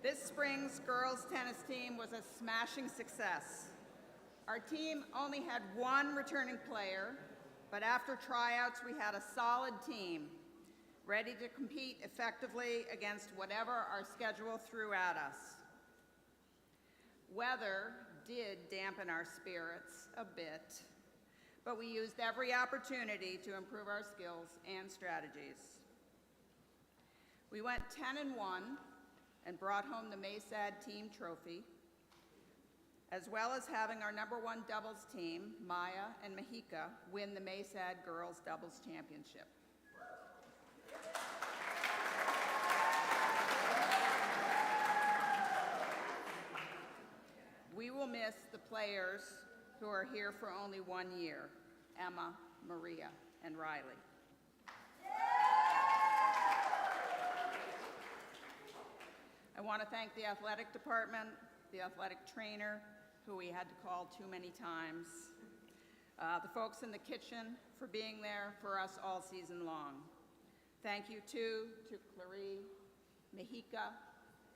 This spring's girls' tennis team was a smashing success. Our team only had one returning player, but after tryouts, we had a solid team, ready to compete effectively against whatever our schedule threw at us. Weather did dampen our spirits a bit, but we used every opportunity to improve our skills and strategies. We went 10-1 and brought home the MASAD team trophy, as well as having our #1 doubles team, Maya and Mahika, win the MASAD Girls Doubles Championship. We will miss the players who are here for only 1 year, Emma, Maria, and Riley. I want to thank the athletic department, the athletic trainer, who we had to call too many times, the folks in the kitchen for being there for us all season long. Thank you too to Clarie, Mahika,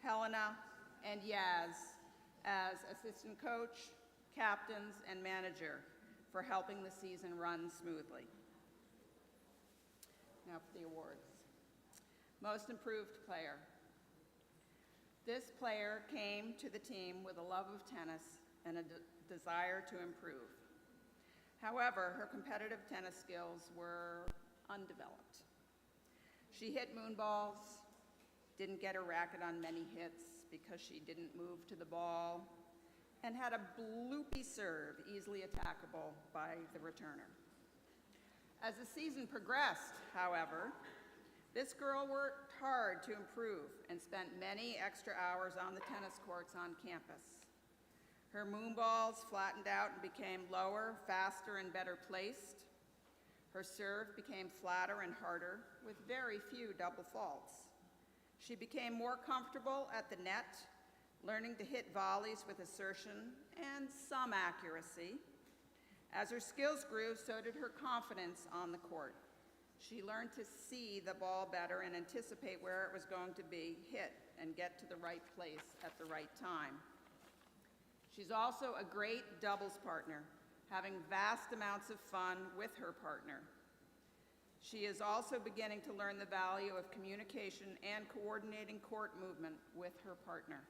Helena, and Yaz as assistant coach, captains, and manager for helping the season run smoothly. Now for the awards. Most improved player. This player came to the team with a love of tennis and a desire to improve. However, her competitive tennis skills were undeveloped. She hit moon balls, didn't get her racket on many hits because she didn't move to the ball, and had a bloopy serve easily attackable by the returner. As the season progressed, however, this girl worked hard to improve and spent many extra hours on the tennis courts on campus. Her moon balls flattened out and became lower, faster, and better placed. Her serve became flatter and harder with very few double faults. She became more comfortable at the net, learning to hit volleys with assertion and some accuracy. As her skills grew, so did her confidence on the court. She learned to see the ball better and anticipate where it was going to be hit and get to the right place at the right time. She's also a great doubles partner, having vast amounts of fun with her partner. She is also beginning to learn the value of communication and coordinating court movement with her partner.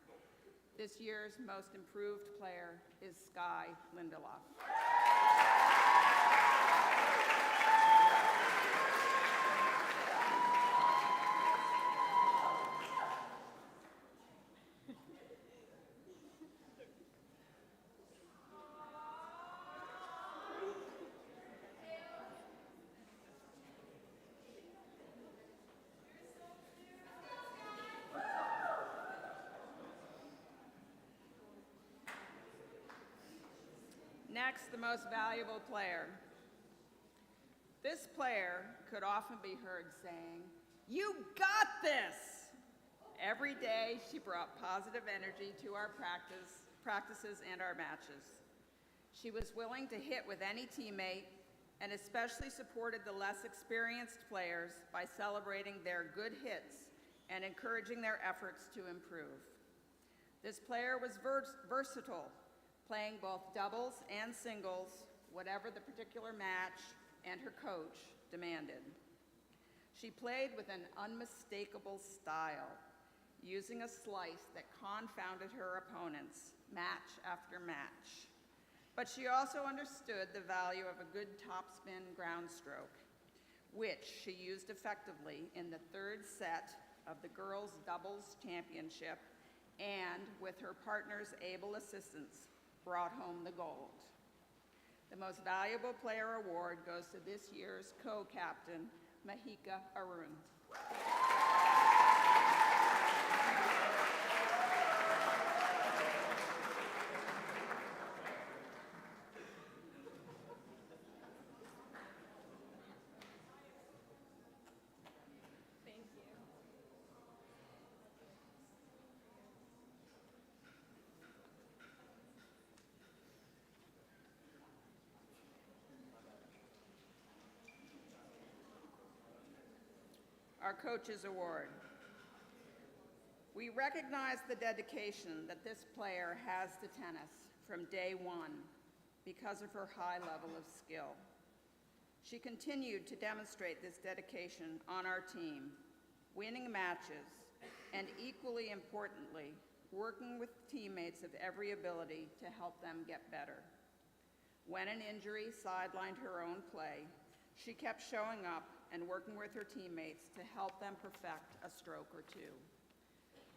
This year's most improved player is Sky Lindelof. Next, the most valuable player. This player could often be heard saying, "You got this!" Every day, she brought positive energy to our practices and our matches. She was willing to hit with any teammate and especially supported the less experienced players by celebrating their good hits and encouraging their efforts to improve. This player was versatile, playing both doubles and singles, whatever the particular match and her coach demanded. She played with an unmistakable style, using a slice that confounded her opponents match after match. But she also understood the value of a good topspin ground stroke, which she used effectively in the third set of the girls' doubles championship, and with her partner's able assistance, brought home the gold. The Most Valuable Player Award goes to this year's co-captain, Mahika Arun. Our Coaches Award. We recognize the dedication that this player has to tennis from day one because of her high level of skill. She continued to demonstrate this dedication on our team, winning matches, and equally importantly, working with teammates of every ability to help them get better. When an injury sidelined her own play, she kept showing up and working with her teammates to help them perfect a stroke or two.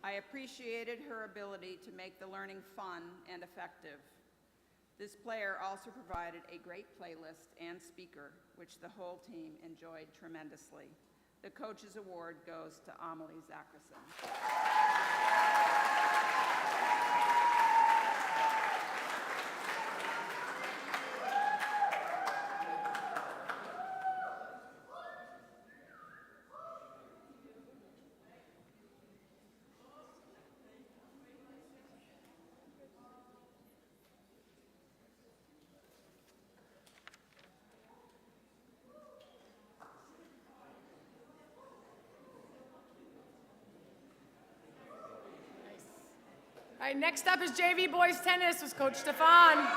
I appreciated her ability to make the learning fun and effective. This player also provided a great playlist and speaker, which the whole team enjoyed tremendously. The Coach's Award goes to Amelie Zacherson. All right, next up is JV Boys Tennis with Coach Stefan.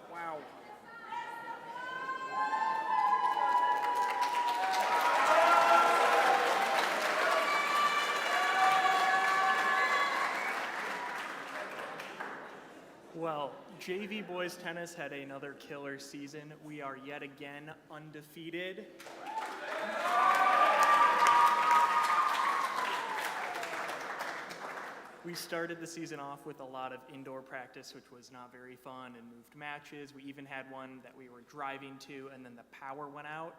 Wow. Well, JV Boys Tennis had another killer season. We are yet again undefeated. We started the season off with a lot of indoor practice, which was not very fun, and moved matches. We even had one that we were driving to, and then the power went out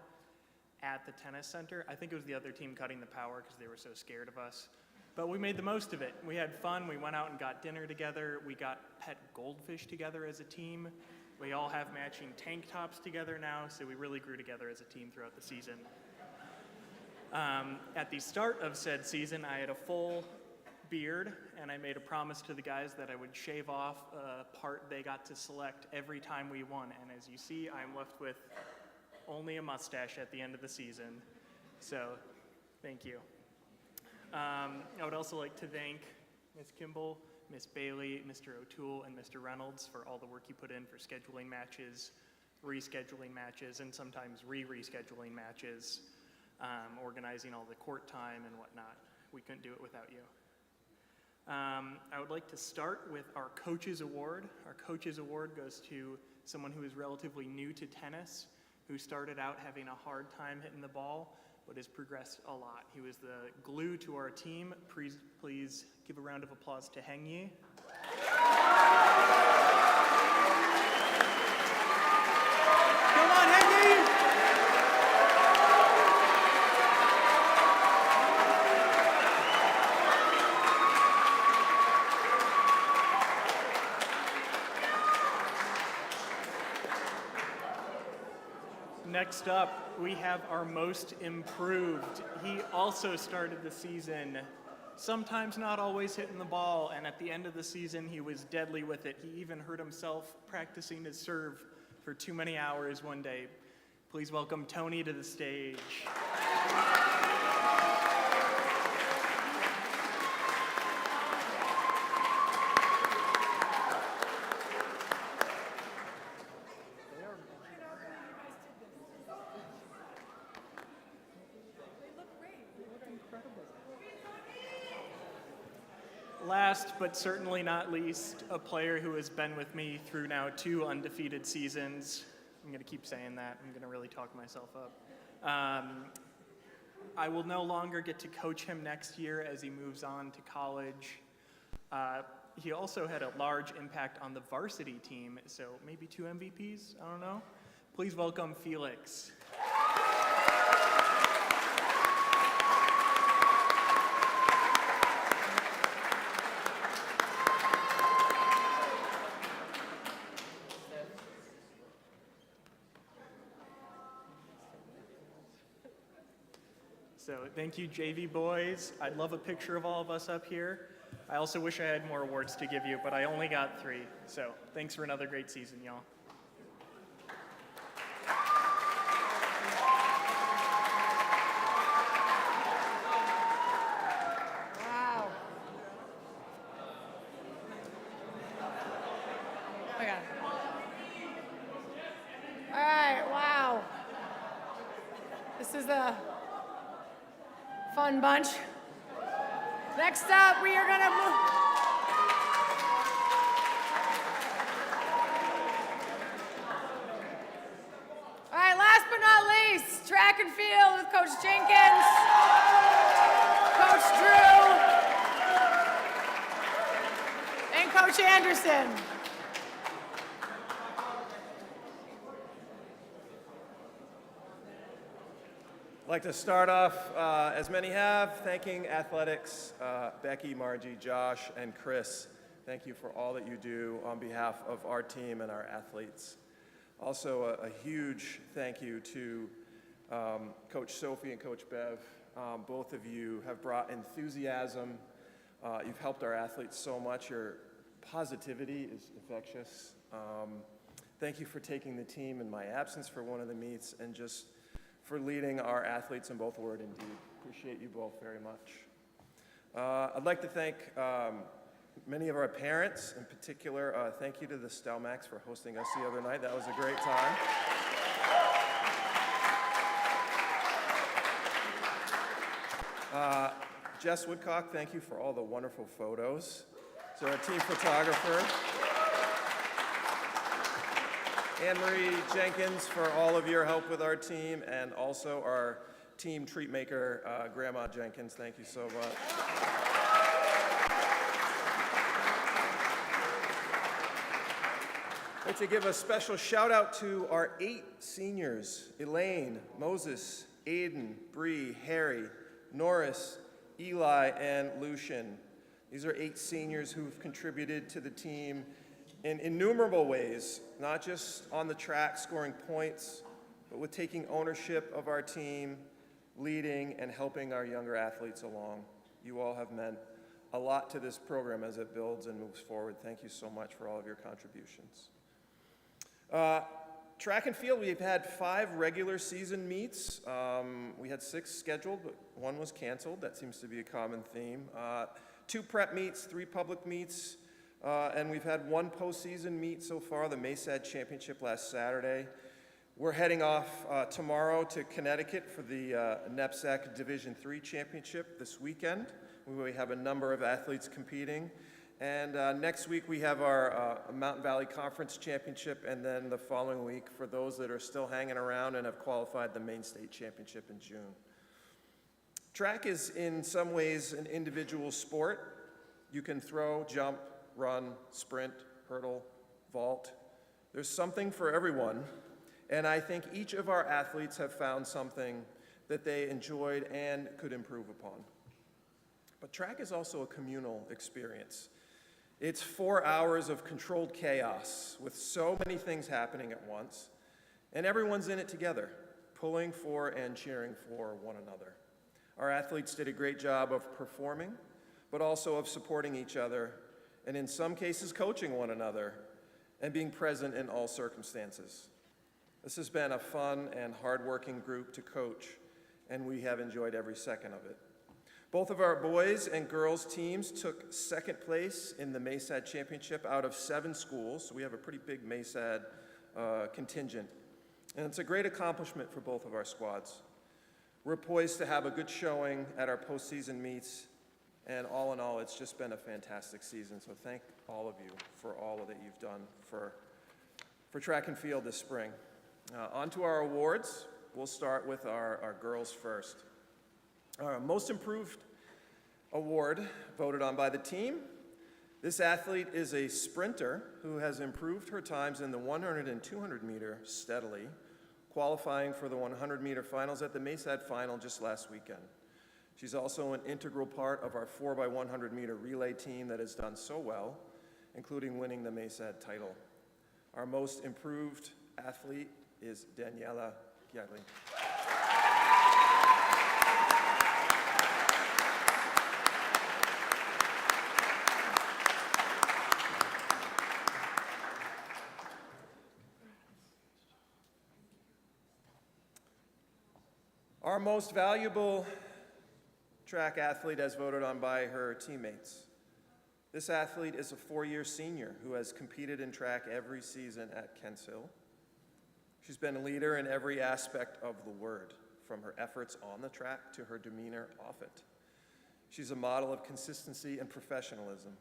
at the tennis center. I think it was the other team cutting the power because they were so scared of us. But we made the most of it. We had fun. We went out and got dinner together. We got pet goldfish together as a team. We all have matching tank tops together now, so we really grew together as a team throughout the season. At the start of said season, I had a full beard, and I made a promise to the guys that I would shave off a part they got to select every time we won. And as you see, I'm left with only a mustache at the end of the season. So, thank you. I would also like to thank Ms. Kimball, Ms. Bailey, Mr. O'Toole, and Mr. Reynolds for all the work you put in for scheduling matches, rescheduling matches, and sometimes rescheduling matches, organizing all the court time and whatnot. We couldn't do it without you. I would like to start with our Coach's Award. Our Coach's Award goes to someone who is relatively new to tennis, who started out having a hard time hitting the ball, but has progressed a lot. He was the glue to our team. Please give a round of applause to Heng Yi. Come on, Heng Yi! Next up, we have our most improved. He also started the season, sometimes not always hitting the ball, and at the end of the season, he was deadly with it. He even hurt himself practicing his serve for too many hours one day. Please welcome Tony to the stage. Last but certainly not least, a player who has been with me through now 2 undefeated seasons. I'm going to keep saying that. I'm going to really talk myself up. I will no longer get to coach him next year as he moves on to college. He also had a large impact on the varsity team, so maybe 2 MVPs, I don't know. Please welcome Felix. So thank you, JV boys. I'd love a picture of all of us up here. I also wish I had more awards to give you, but I only got 3. So thanks for another great season, y'all. Wow. Oh my God. All right, wow. This is a fun bunch. Next up, we are gonna move. All right, last but not least, track and field with Coach Jenkins, Coach Drew, and Coach Anderson. I'd like to start off, as many have, thanking athletics, Becky, Margie, Josh, and Chris. Thank you for all that you do on behalf of our team and our athletes. Also, a huge thank you to Coach Sophie and Coach Bev. Both of you have brought enthusiasm. You've helped our athletes so much. Your positivity is infectious. Thank you for taking the team in my absence for one of the meets, and just for leading our athletes in both word and deed. Appreciate you both very much. I'd like to thank many of our parents. In particular, thank you to the Stelmax for hosting us the other night. That was a great time. Jess Woodcock, thank you for all the wonderful photos. So our team photographer. Anne-Marie Jenkins for all of your help with our team, and also our team treat maker, Grandma Jenkins. Thank you so much. I'd like to give a special shout out to our 8 seniors: Elaine, Moses, Aiden, Bree, Harry, Norris, Eli, and Lucian. These are 8 seniors who've contributed to the team in innumerable ways, not just on the track scoring points, but with taking ownership of our team, leading and helping our younger athletes along. You all have meant a lot to this program as it builds and moves forward. Thank you so much for all of your contributions. Track and field, we've had 5 regular season meets. We had 6 scheduled, but 1 was canceled. That seems to be a common theme. 2 prep meets, 3 public meets, and we've had 1 postseason meet so far, the MASAD Championship last Saturday. We're heading off tomorrow to Connecticut for the NEPSAC Division III Championship this weekend. We have a number of athletes competing. And next week we have our Mountain Valley Conference Championship, and then the following week, for those that are still hanging around and have qualified, the Maine State Championship in June. Track is in some ways an individual sport. You can throw, jump, run, sprint, hurdle, vault. There's something for everyone, and I think each of our athletes have found something that they enjoyed and could improve upon. But track is also a communal experience. It's 4 hours of controlled chaos with so many things happening at once, and everyone's in it together, pulling for and cheering for one another. Our athletes did a great job of performing, but also of supporting each other, and in some cases coaching one another, and being present in all circumstances. This has been a fun and hardworking group to coach, and we have enjoyed every second of it. Both of our boys and girls teams took 2nd place in the MASAD Championship out of 7 schools, so we have a pretty big MASAD contingent. And it's a great accomplishment for both of our squads. We're poised to have a good showing at our postseason meets, and all in all, it's just been a fantastic season. So thank all of you for all that you've done for track and field this spring. On to our awards. We'll start with our girls first. Our Most Improved Award, voted on by the team. This athlete is a sprinter who has improved her times in the 100 and 200 meter steadily, qualifying for the 100 meter finals at the MASAD final just last weekend. She's also an integral part of our 4x100 meter relay team that has done so well, including winning the MASAD title. Our Most Improved athlete is Daniela Giagli. Our most valuable track athlete as voted on by her teammates. This athlete is a 4-year senior who has competed in track every season at Kents Hill. She's been a leader in every aspect of the word, from her efforts on the track to her demeanor off it. She's a model of consistency and professionalism.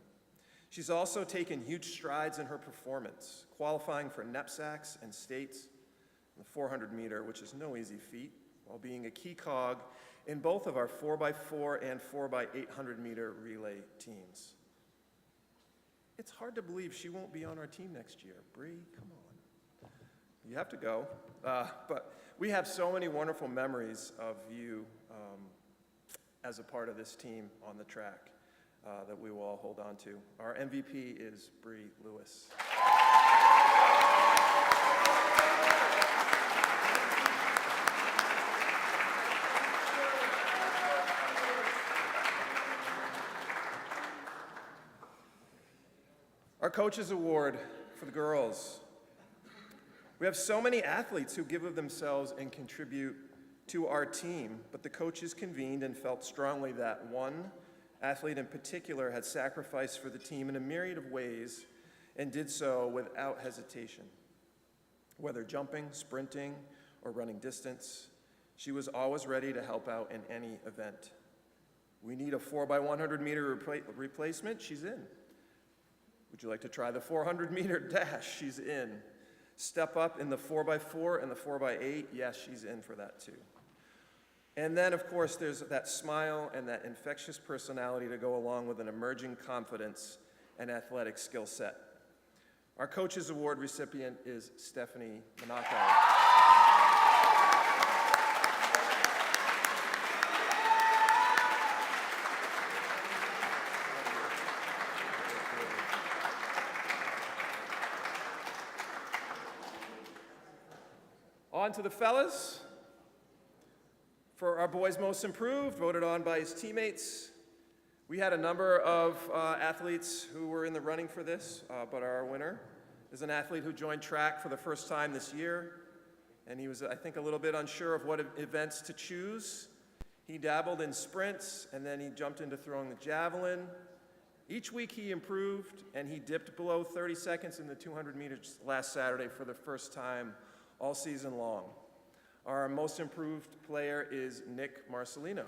She's also taken huge strides in her performance, qualifying for knapsacks and states in the 400 meter, which is no easy feat, while being a key cog in both of our 4x4 and 4x800 meter relay teams. It's hard to believe she won't be on our team next year. Bree, come on. You have to go. But we have so many wonderful memories of you as a part of this team on the track that we will all hold on to. Our MVP is Bree Lewis. Our Coaches Award for the girls. We have so many athletes who give of themselves and contribute to our team, but the coaches convened and felt strongly that one athlete in particular had sacrificed for the team in a myriad of ways and did so without hesitation. Whether jumping, sprinting, or running distance, she was always ready to help out in any event. We need a 4x100 meter replacement, she's in. Would you like to try the 400 meter dash? She's in. Step up in the 4x4 and the 4x8, yes, she's in for that too. And then, of course, there's that smile and that infectious personality to go along with an emerging confidence and athletic skill set. Our Coaches Award recipient is Stephanie Monaco. On to the fellas. For our boys most improved, voted on by his teammates. We had a number of athletes who were in the running for this, but our winner is an athlete who joined track for the first time this year, and he was, I think, a little bit unsure of what events to choose. He dabbled in sprints, and then he jumped into throwing the javelin. Each week he improved, and he dipped below 30 seconds in the 200 meters last Saturday for the first time all season long. Our most improved player is Nick Marcelino.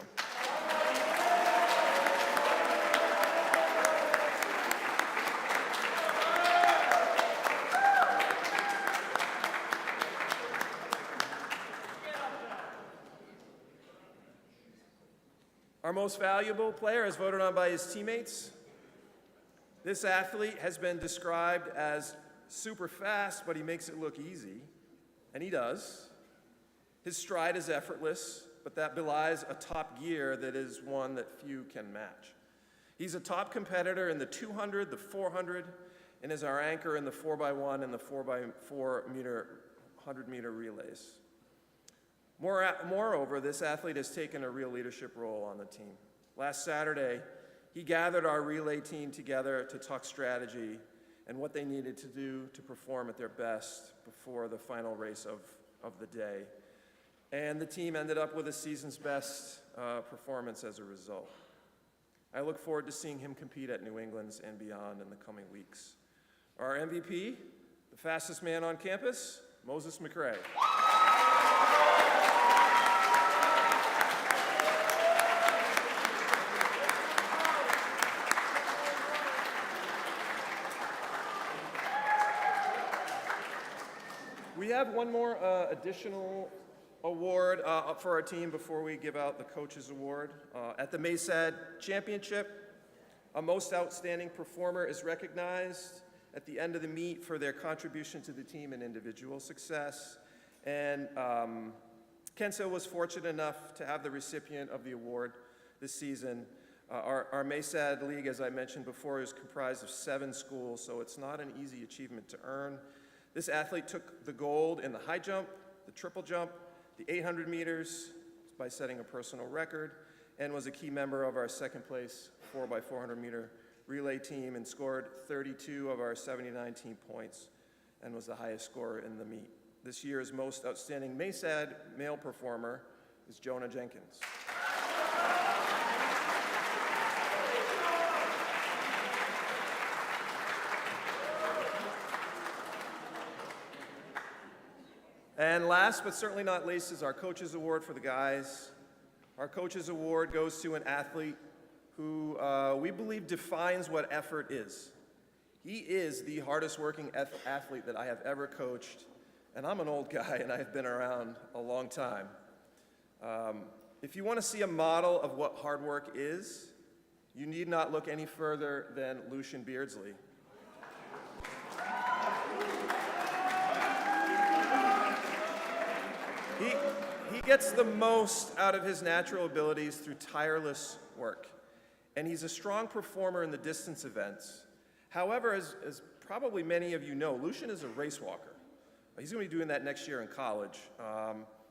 Our most valuable player is voted on by his teammates. This athlete has been described as super fast, but he makes it look easy, and he does. His stride is effortless, but that belies a top gear that is one that few can match. He's a top competitor in the 200, the 400, and is our anchor in the 4x1 and the 4x4 100 meter relays. Moreover, this athlete has taken a real leadership role on the team. Last Saturday, he gathered our relay team together to talk strategy and what they needed to do to perform at their best before the final race of the day. And the team ended up with a season's best performance as a result. I look forward to seeing him compete at New England's and beyond in the coming weeks. Our MVP, the fastest man on campus, Moses McRae. We have one more additional award for our team before we give out the Coaches Award. At the MASAD Championship, a most outstanding performer is recognized at the end of the meet for their contribution to the team and individual success. And Kents Hill was fortunate enough to have the recipient of the award this season. Our MASAD League, as I mentioned before, is comprised of 7 schools, so it's not an easy achievement to earn. This athlete took the gold in the high jump, the triple jump, the 800 meters by setting a personal record, and was a key member of our second place 4x400 meter relay team and scored 32 of our 79 team points and was the highest scorer in the meet. This year's most outstanding MASAD male performer is Jonah Jenkins. And last but certainly not least is our Coaches Award for the guys. Our Coaches Award goes to an athlete who we believe defines what effort is. He is the hardest working athlete that I have ever coached, and I'm an old guy and I've been around a long time. If you want to see a model of what hard work is, you need not look any further than Lucian Beardsley. He gets the most out of his natural abilities through tireless work, and he's a strong performer in the distance events. However, as probably many of you know, Lucian is a race walker. He's going to be doing that next year in college,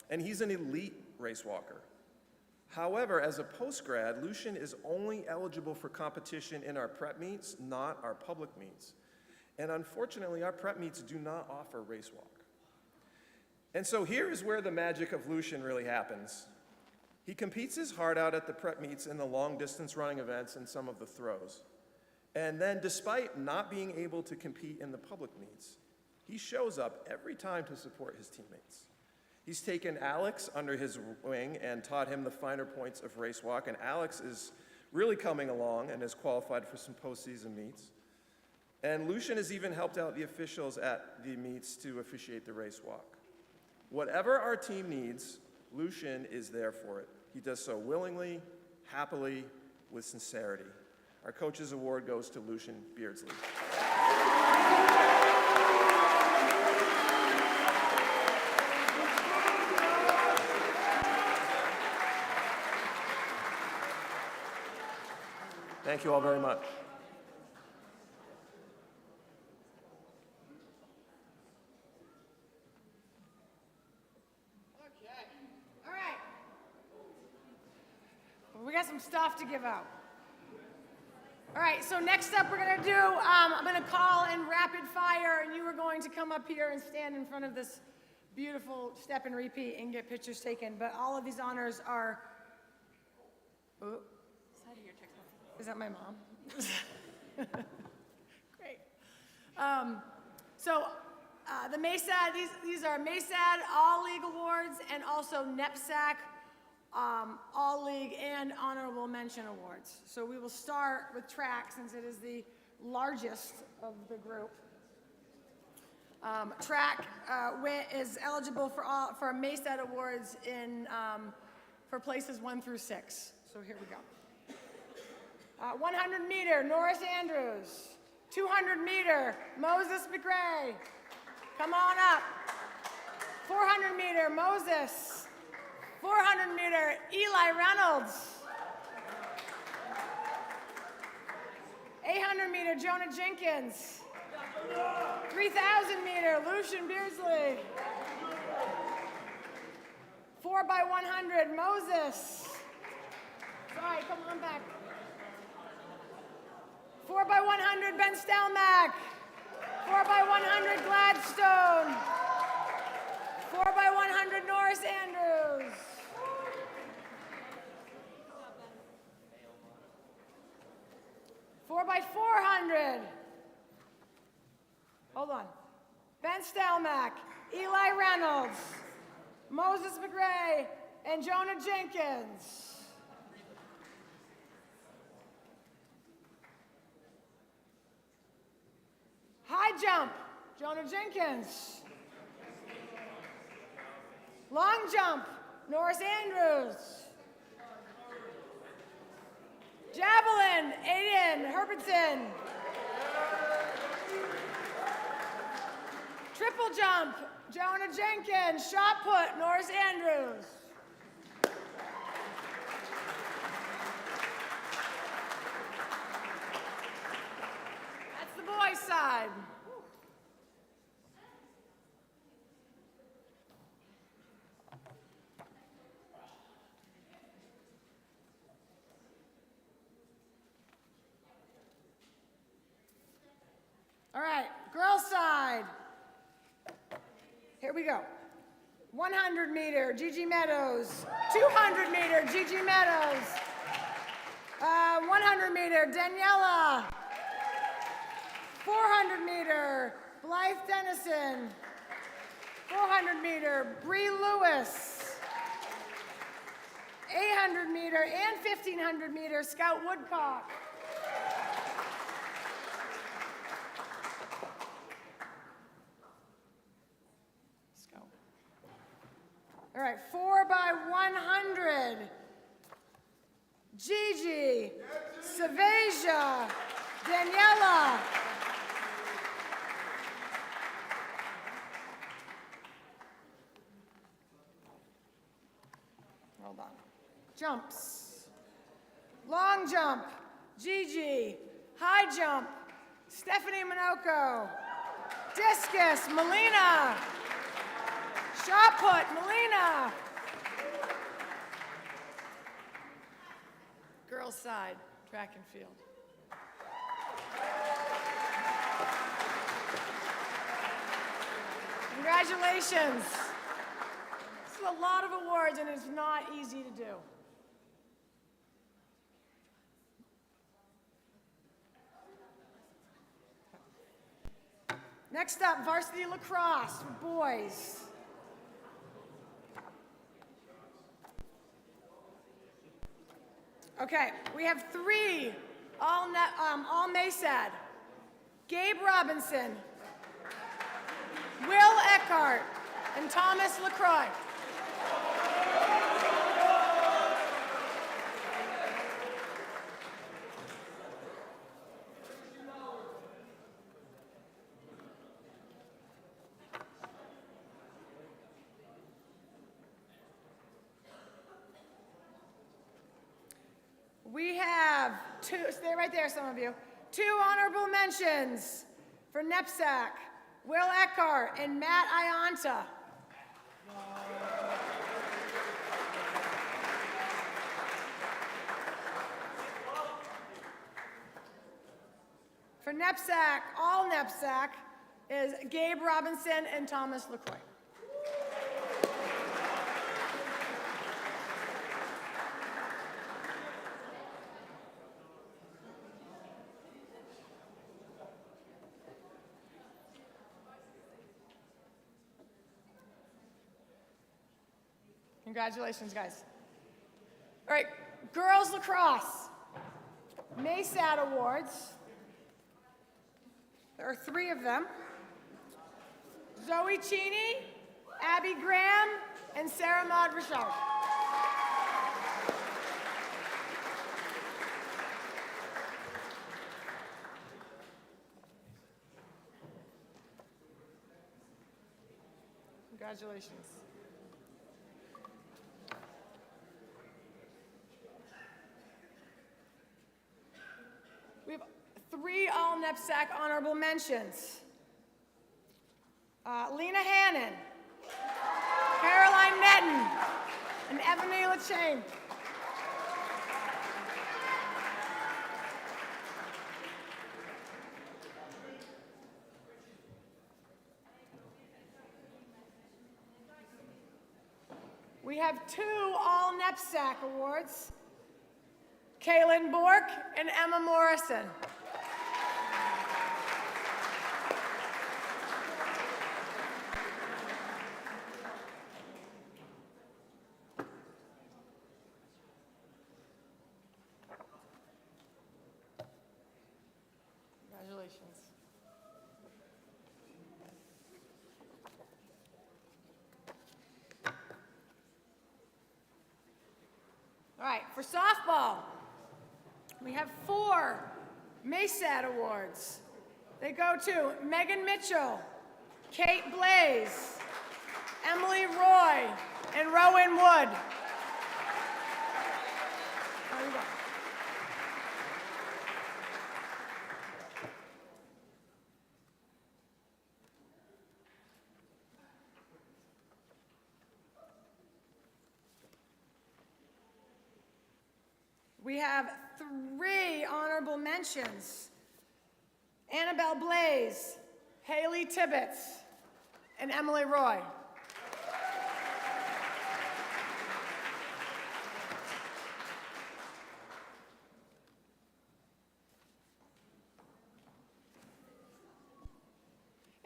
and he's an elite race walker. However, as a post-grad, Lucian is only eligible for competition in our prep meets, not our public meets. And unfortunately, our prep meets do not offer race walk. And so here is where the magic of Lucian really happens. He competes his heart out at the prep meets in the long distance running events and some of the throws. And then despite not being able to compete in the public meets, he shows up every time to support his teammates. He's taken Alex under his wing and taught him the finer points of race walk, and Alex is really coming along and is qualified for some postseason meets. And Lucian has even helped out the officials at the meets to officiate the race walk. Whatever our team needs, Lucian is there for it. He does so willingly, happily, with sincerity. Our Coaches Award goes to Lucian Beardsley. Thank you all very much. All right. We got some stuff to give out. All right, so next up we're going to do, I'm going to call in rapid fire, and you are going to come up here and stand in front of this beautiful step and repeat and get pictures taken. But all of these honors are, oh, is that my mom? Great. The MASAD, these are MASAD All-League Awards and also NEPSAC All-League and Honorable Mention Awards. So we will start with track since it is the largest of the group. Track is eligible for MASAD Awards for places 1 through 6. So here we go. 100 meter, Norris Andrews. 200 meter, Moses McRae. Come on up. 400 meter, Moses. 400 meter, Eli Reynolds. 800 meter, Jonah Jenkins. 3,000 meter, Lucian Beardsley. 4x100, Moses. Sorry, come on back. 4x100, Ben Stelmach. 4x100, Gladstone. 4x100, Norris Andrews. Four by 400. Hold on. Ben Stelmach, Eli Reynolds, Moses McRae, and Jonah Jenkins. High jump, Jonah Jenkins. Long jump, Norris Andrews. Javelin, Aiden Herbertson. Triple jump, Jonah Jenkins. Shot put, Norris Andrews. That's the boys' side. All right, girls' side. Here we go. 100 meter, Gigi Meadows. 200 meter, Gigi Meadows. 100 meter, Daniela. 400 meter, Blythe Dennison. 400 meter, Bree Lewis. 800 meter and 1500 meter, Scout Woodcock. Let's go. All right, 4 by 100. Gigi, Savasia, Daniela. Hold on. Jumps. Long jump, Gigi. High jump, Stephanie Minocco. Discus, Melina. Shot put, Melina. Girls side, track and field. Congratulations. This is a lot of awards and it's not easy to do. Next up, varsity lacrosse for boys. Okay, we have 3 all MASAD. Gabe Robinson, Will Eckhart, and Thomas LaCroix. We have 2, stay right there, some of you. 2 honorable mentions for NEPSAC, Will Eckhart and Matt Ianta. For NEPSAC, all NEPSAC, is Gabe Robinson and Thomas LaCroix. Congratulations, guys. All right, girls lacrosse, MASAD awards. There are 3 of them. Zoe Cheney, Abby Graham, and Sarah Maud Richard. Congratulations. We have 3 all NEPSAC honorable mentions. Lena Hannon, Caroline Netton, and Ebony LaChain. We have 2 all NEPSAC awards. Kaylin Bork and Emma Morrison. Congratulations. All right, for softball, we have 4 MASAD awards. They go to Megan Mitchell, Kate Blaze, Emily Roy, and Rowan Wood. There you go. We have 3 honorable mentions. Annabelle Blaze, Haley Tibbetts, and Emily Roy.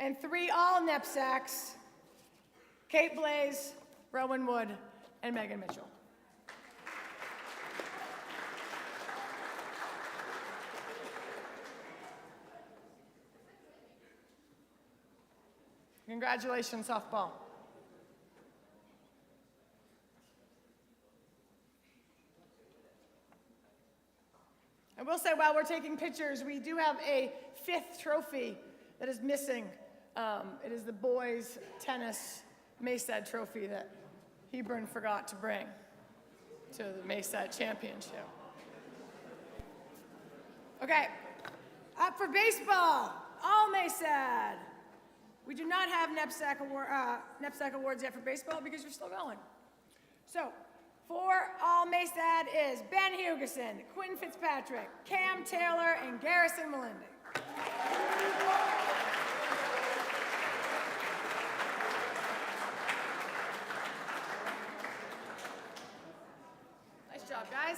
And 3 all knapsacks, Kate Blaze, Rowan Wood, and Megan Mitchell. Congratulations, softball. I will say, while we're taking pictures, we do have a 5th trophy that is missing. It is the boys' tennis Maysad trophy that Hebron forgot to bring to the Maysad championship. Okay, up for baseball, all Maysad. We do not have knapsack awards yet for baseball because you're still going. So, for all Maysad is Ben Hugerson, Quinn Fitzpatrick, Cam Taylor, and Garrison Melindy. Nice job, guys.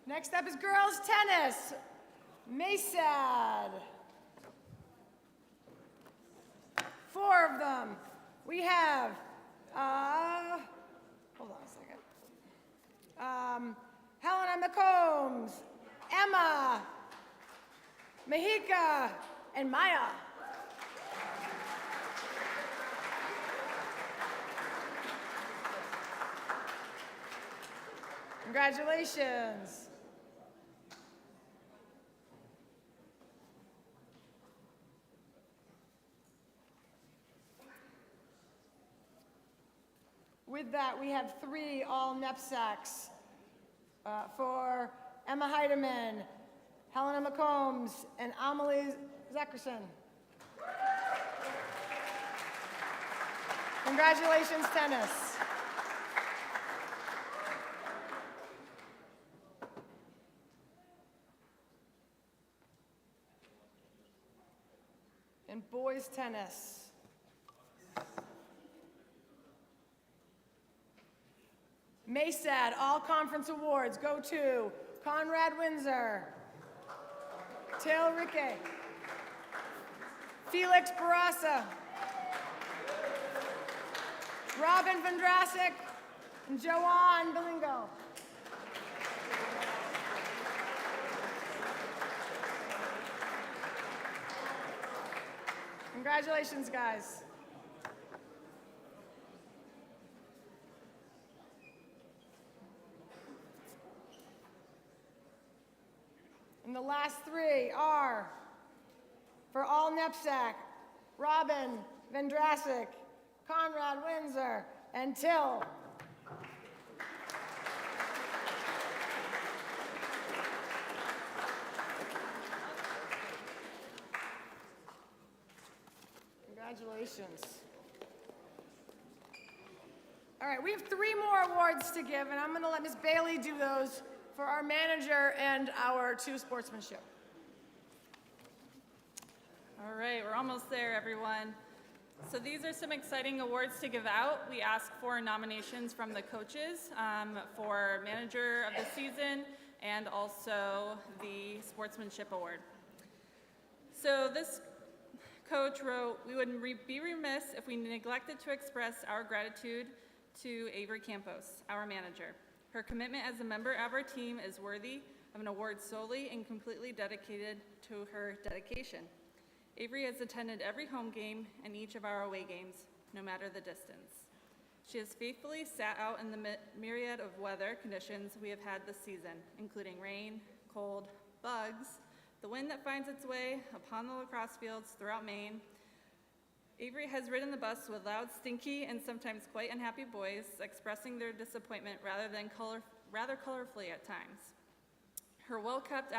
Next up is girls tennis. Maysad. 4 of them. We have, hold on a second. Helena McCombs, Emma, Mahika, and Maya. Congratulations. With that, we have 3 all knapsacks for Emma Heidemann, Helena McCombs, and Amelie Zackerson. Congratulations, tennis. And boys tennis. Maysad All Conference Awards go to Conrad Windsor, Tail Rique, Felix Barasa, Robin Vendrasic, and Joanne Belingo. Congratulations, guys. And the last 3 are, for all knapsack, Robin Vendrasic, Conrad Windsor, and Till. Congratulations. All right, we have 3 more awards to give, and I'm going to let Ms. Bailey do those for our manager and our 2 sportsmanship. All right, we're almost there, everyone. So these are some exciting awards to give out. We ask for nominations from the coaches for Manager of the Season and also the Sportsmanship Award. So this coach wrote, "We would be remiss if we neglected to express our gratitude to Avery Campos, our manager. Her commitment as a member of our team is worthy of an award solely and completely dedicated to her dedication. Avery has attended every home game and each of our away games, no matter the distance. She has faithfully sat out in the myriad of weather conditions we have had this season, including rain, cold, bugs, the wind that finds its way upon the lacrosse fields throughout Maine. Avery has ridden the bus with loud, stinky, and sometimes quite unhappy boys, expressing their disappointment rather colorfully at times. Her well-kept,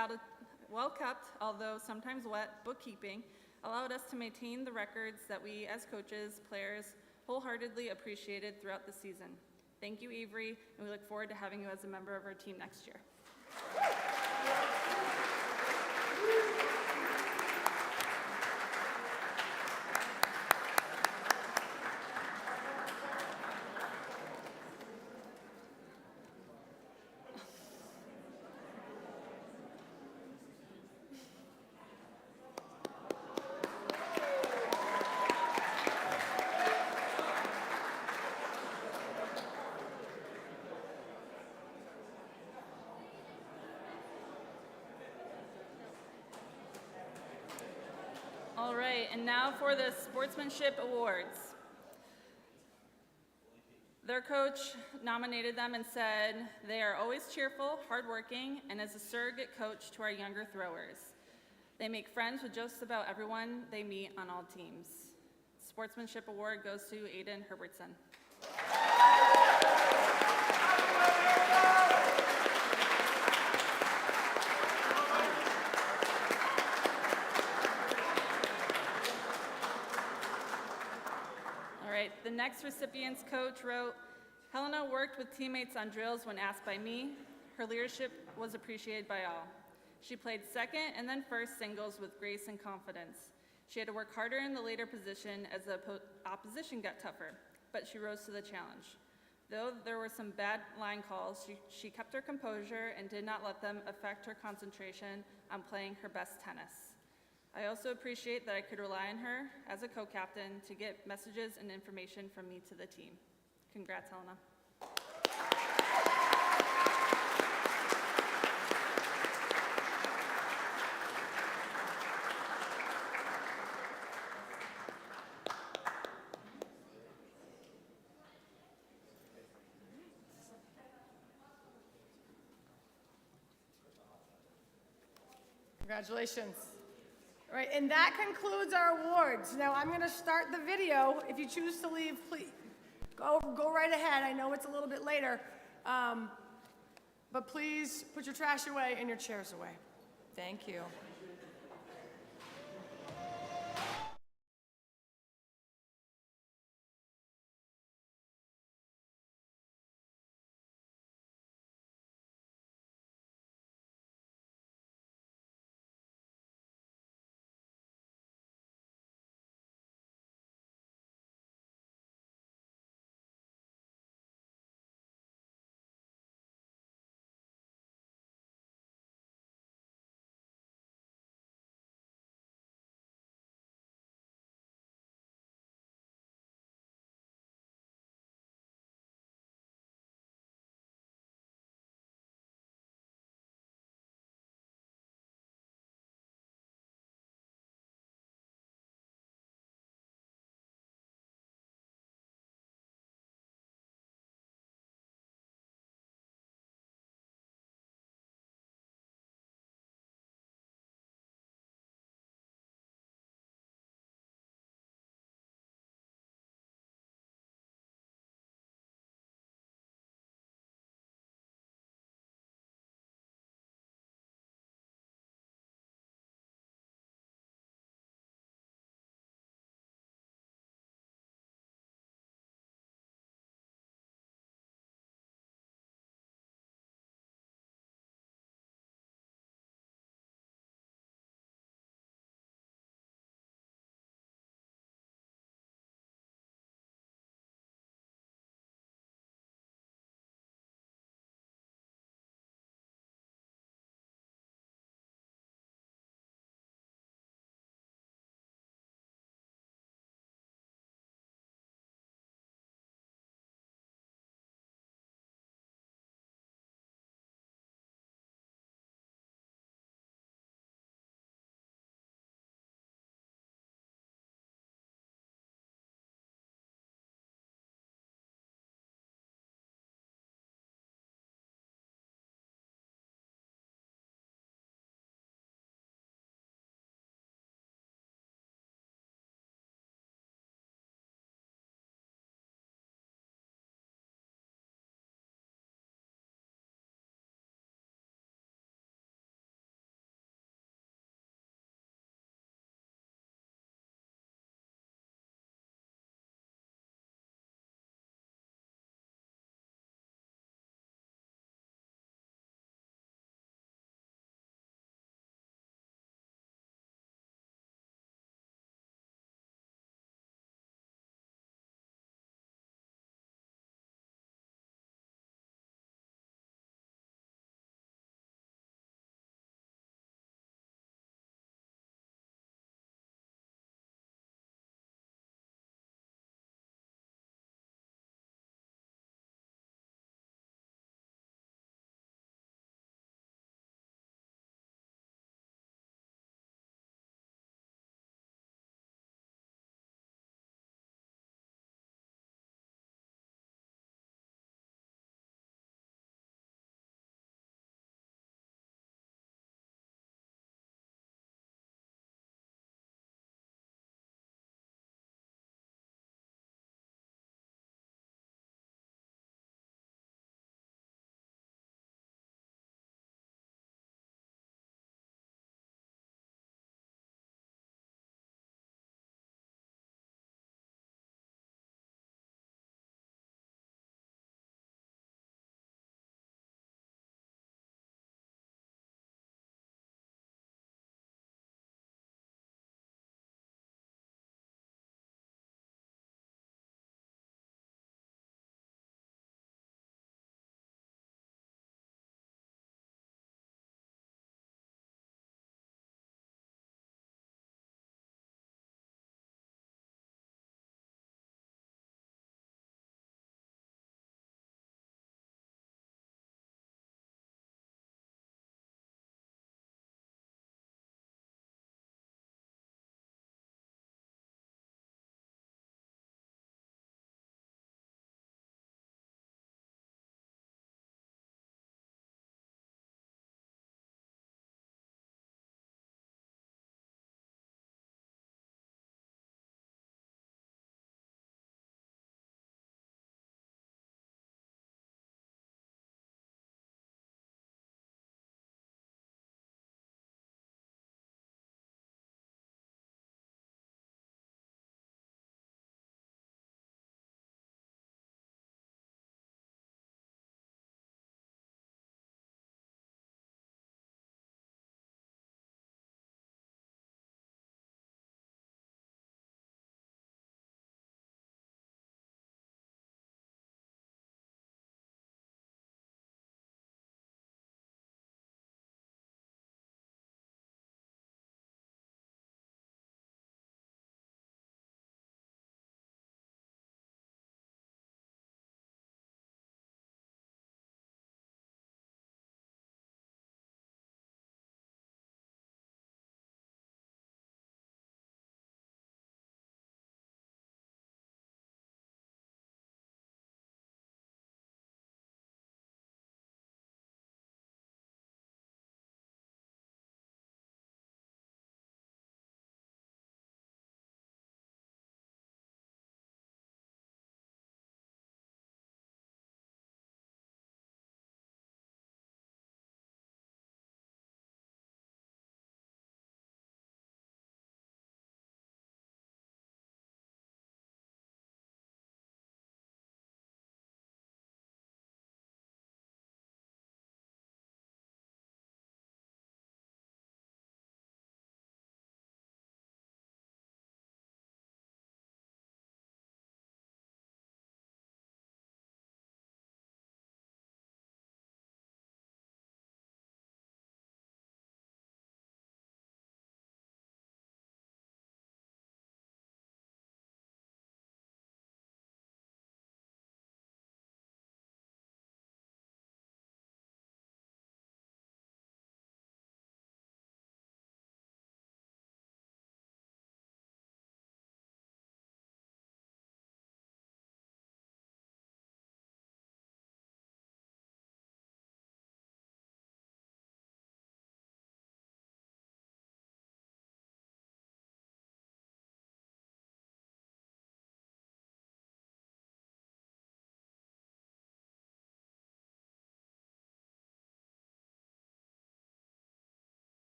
although sometimes wet, bookkeeping allowed us to maintain the records that we, as coaches, players, wholeheartedly appreciated throughout the season. Thank you, Avery, and we look forward to having you as a member of our team next year." and now for the Sportsmanship Awards. Their coach nominated them and said, they are always cheerful, hardworking, and as a surrogate coach to our younger throwers. They make friends with just about everyone they meet on all teams. Sportsmanship Award goes to Aiden Herbertson. All right, the next recipient's coach wrote, Helena worked with teammates on drills when asked by me. Her leadership was appreciated by all. She played second and then first singles with grace and confidence. She had to work harder in the later position as the opposition got tougher, but she rose to the challenge. Though there were some bad line calls, she kept her composure and did not let them affect her concentration on playing her best tennis. I also appreciate that I could rely on her as a co-captain to get messages and information from me to the team. Congrats, Helena. Congratulations. All right, and that concludes our awards. Now I'm going to start the video. If you choose to leave, please go right ahead. I know it's a little bit later, but please put your trash away and your chairs away. Thank you.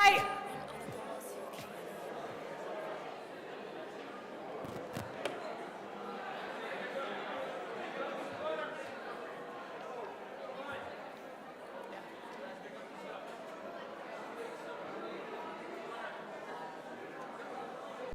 Right.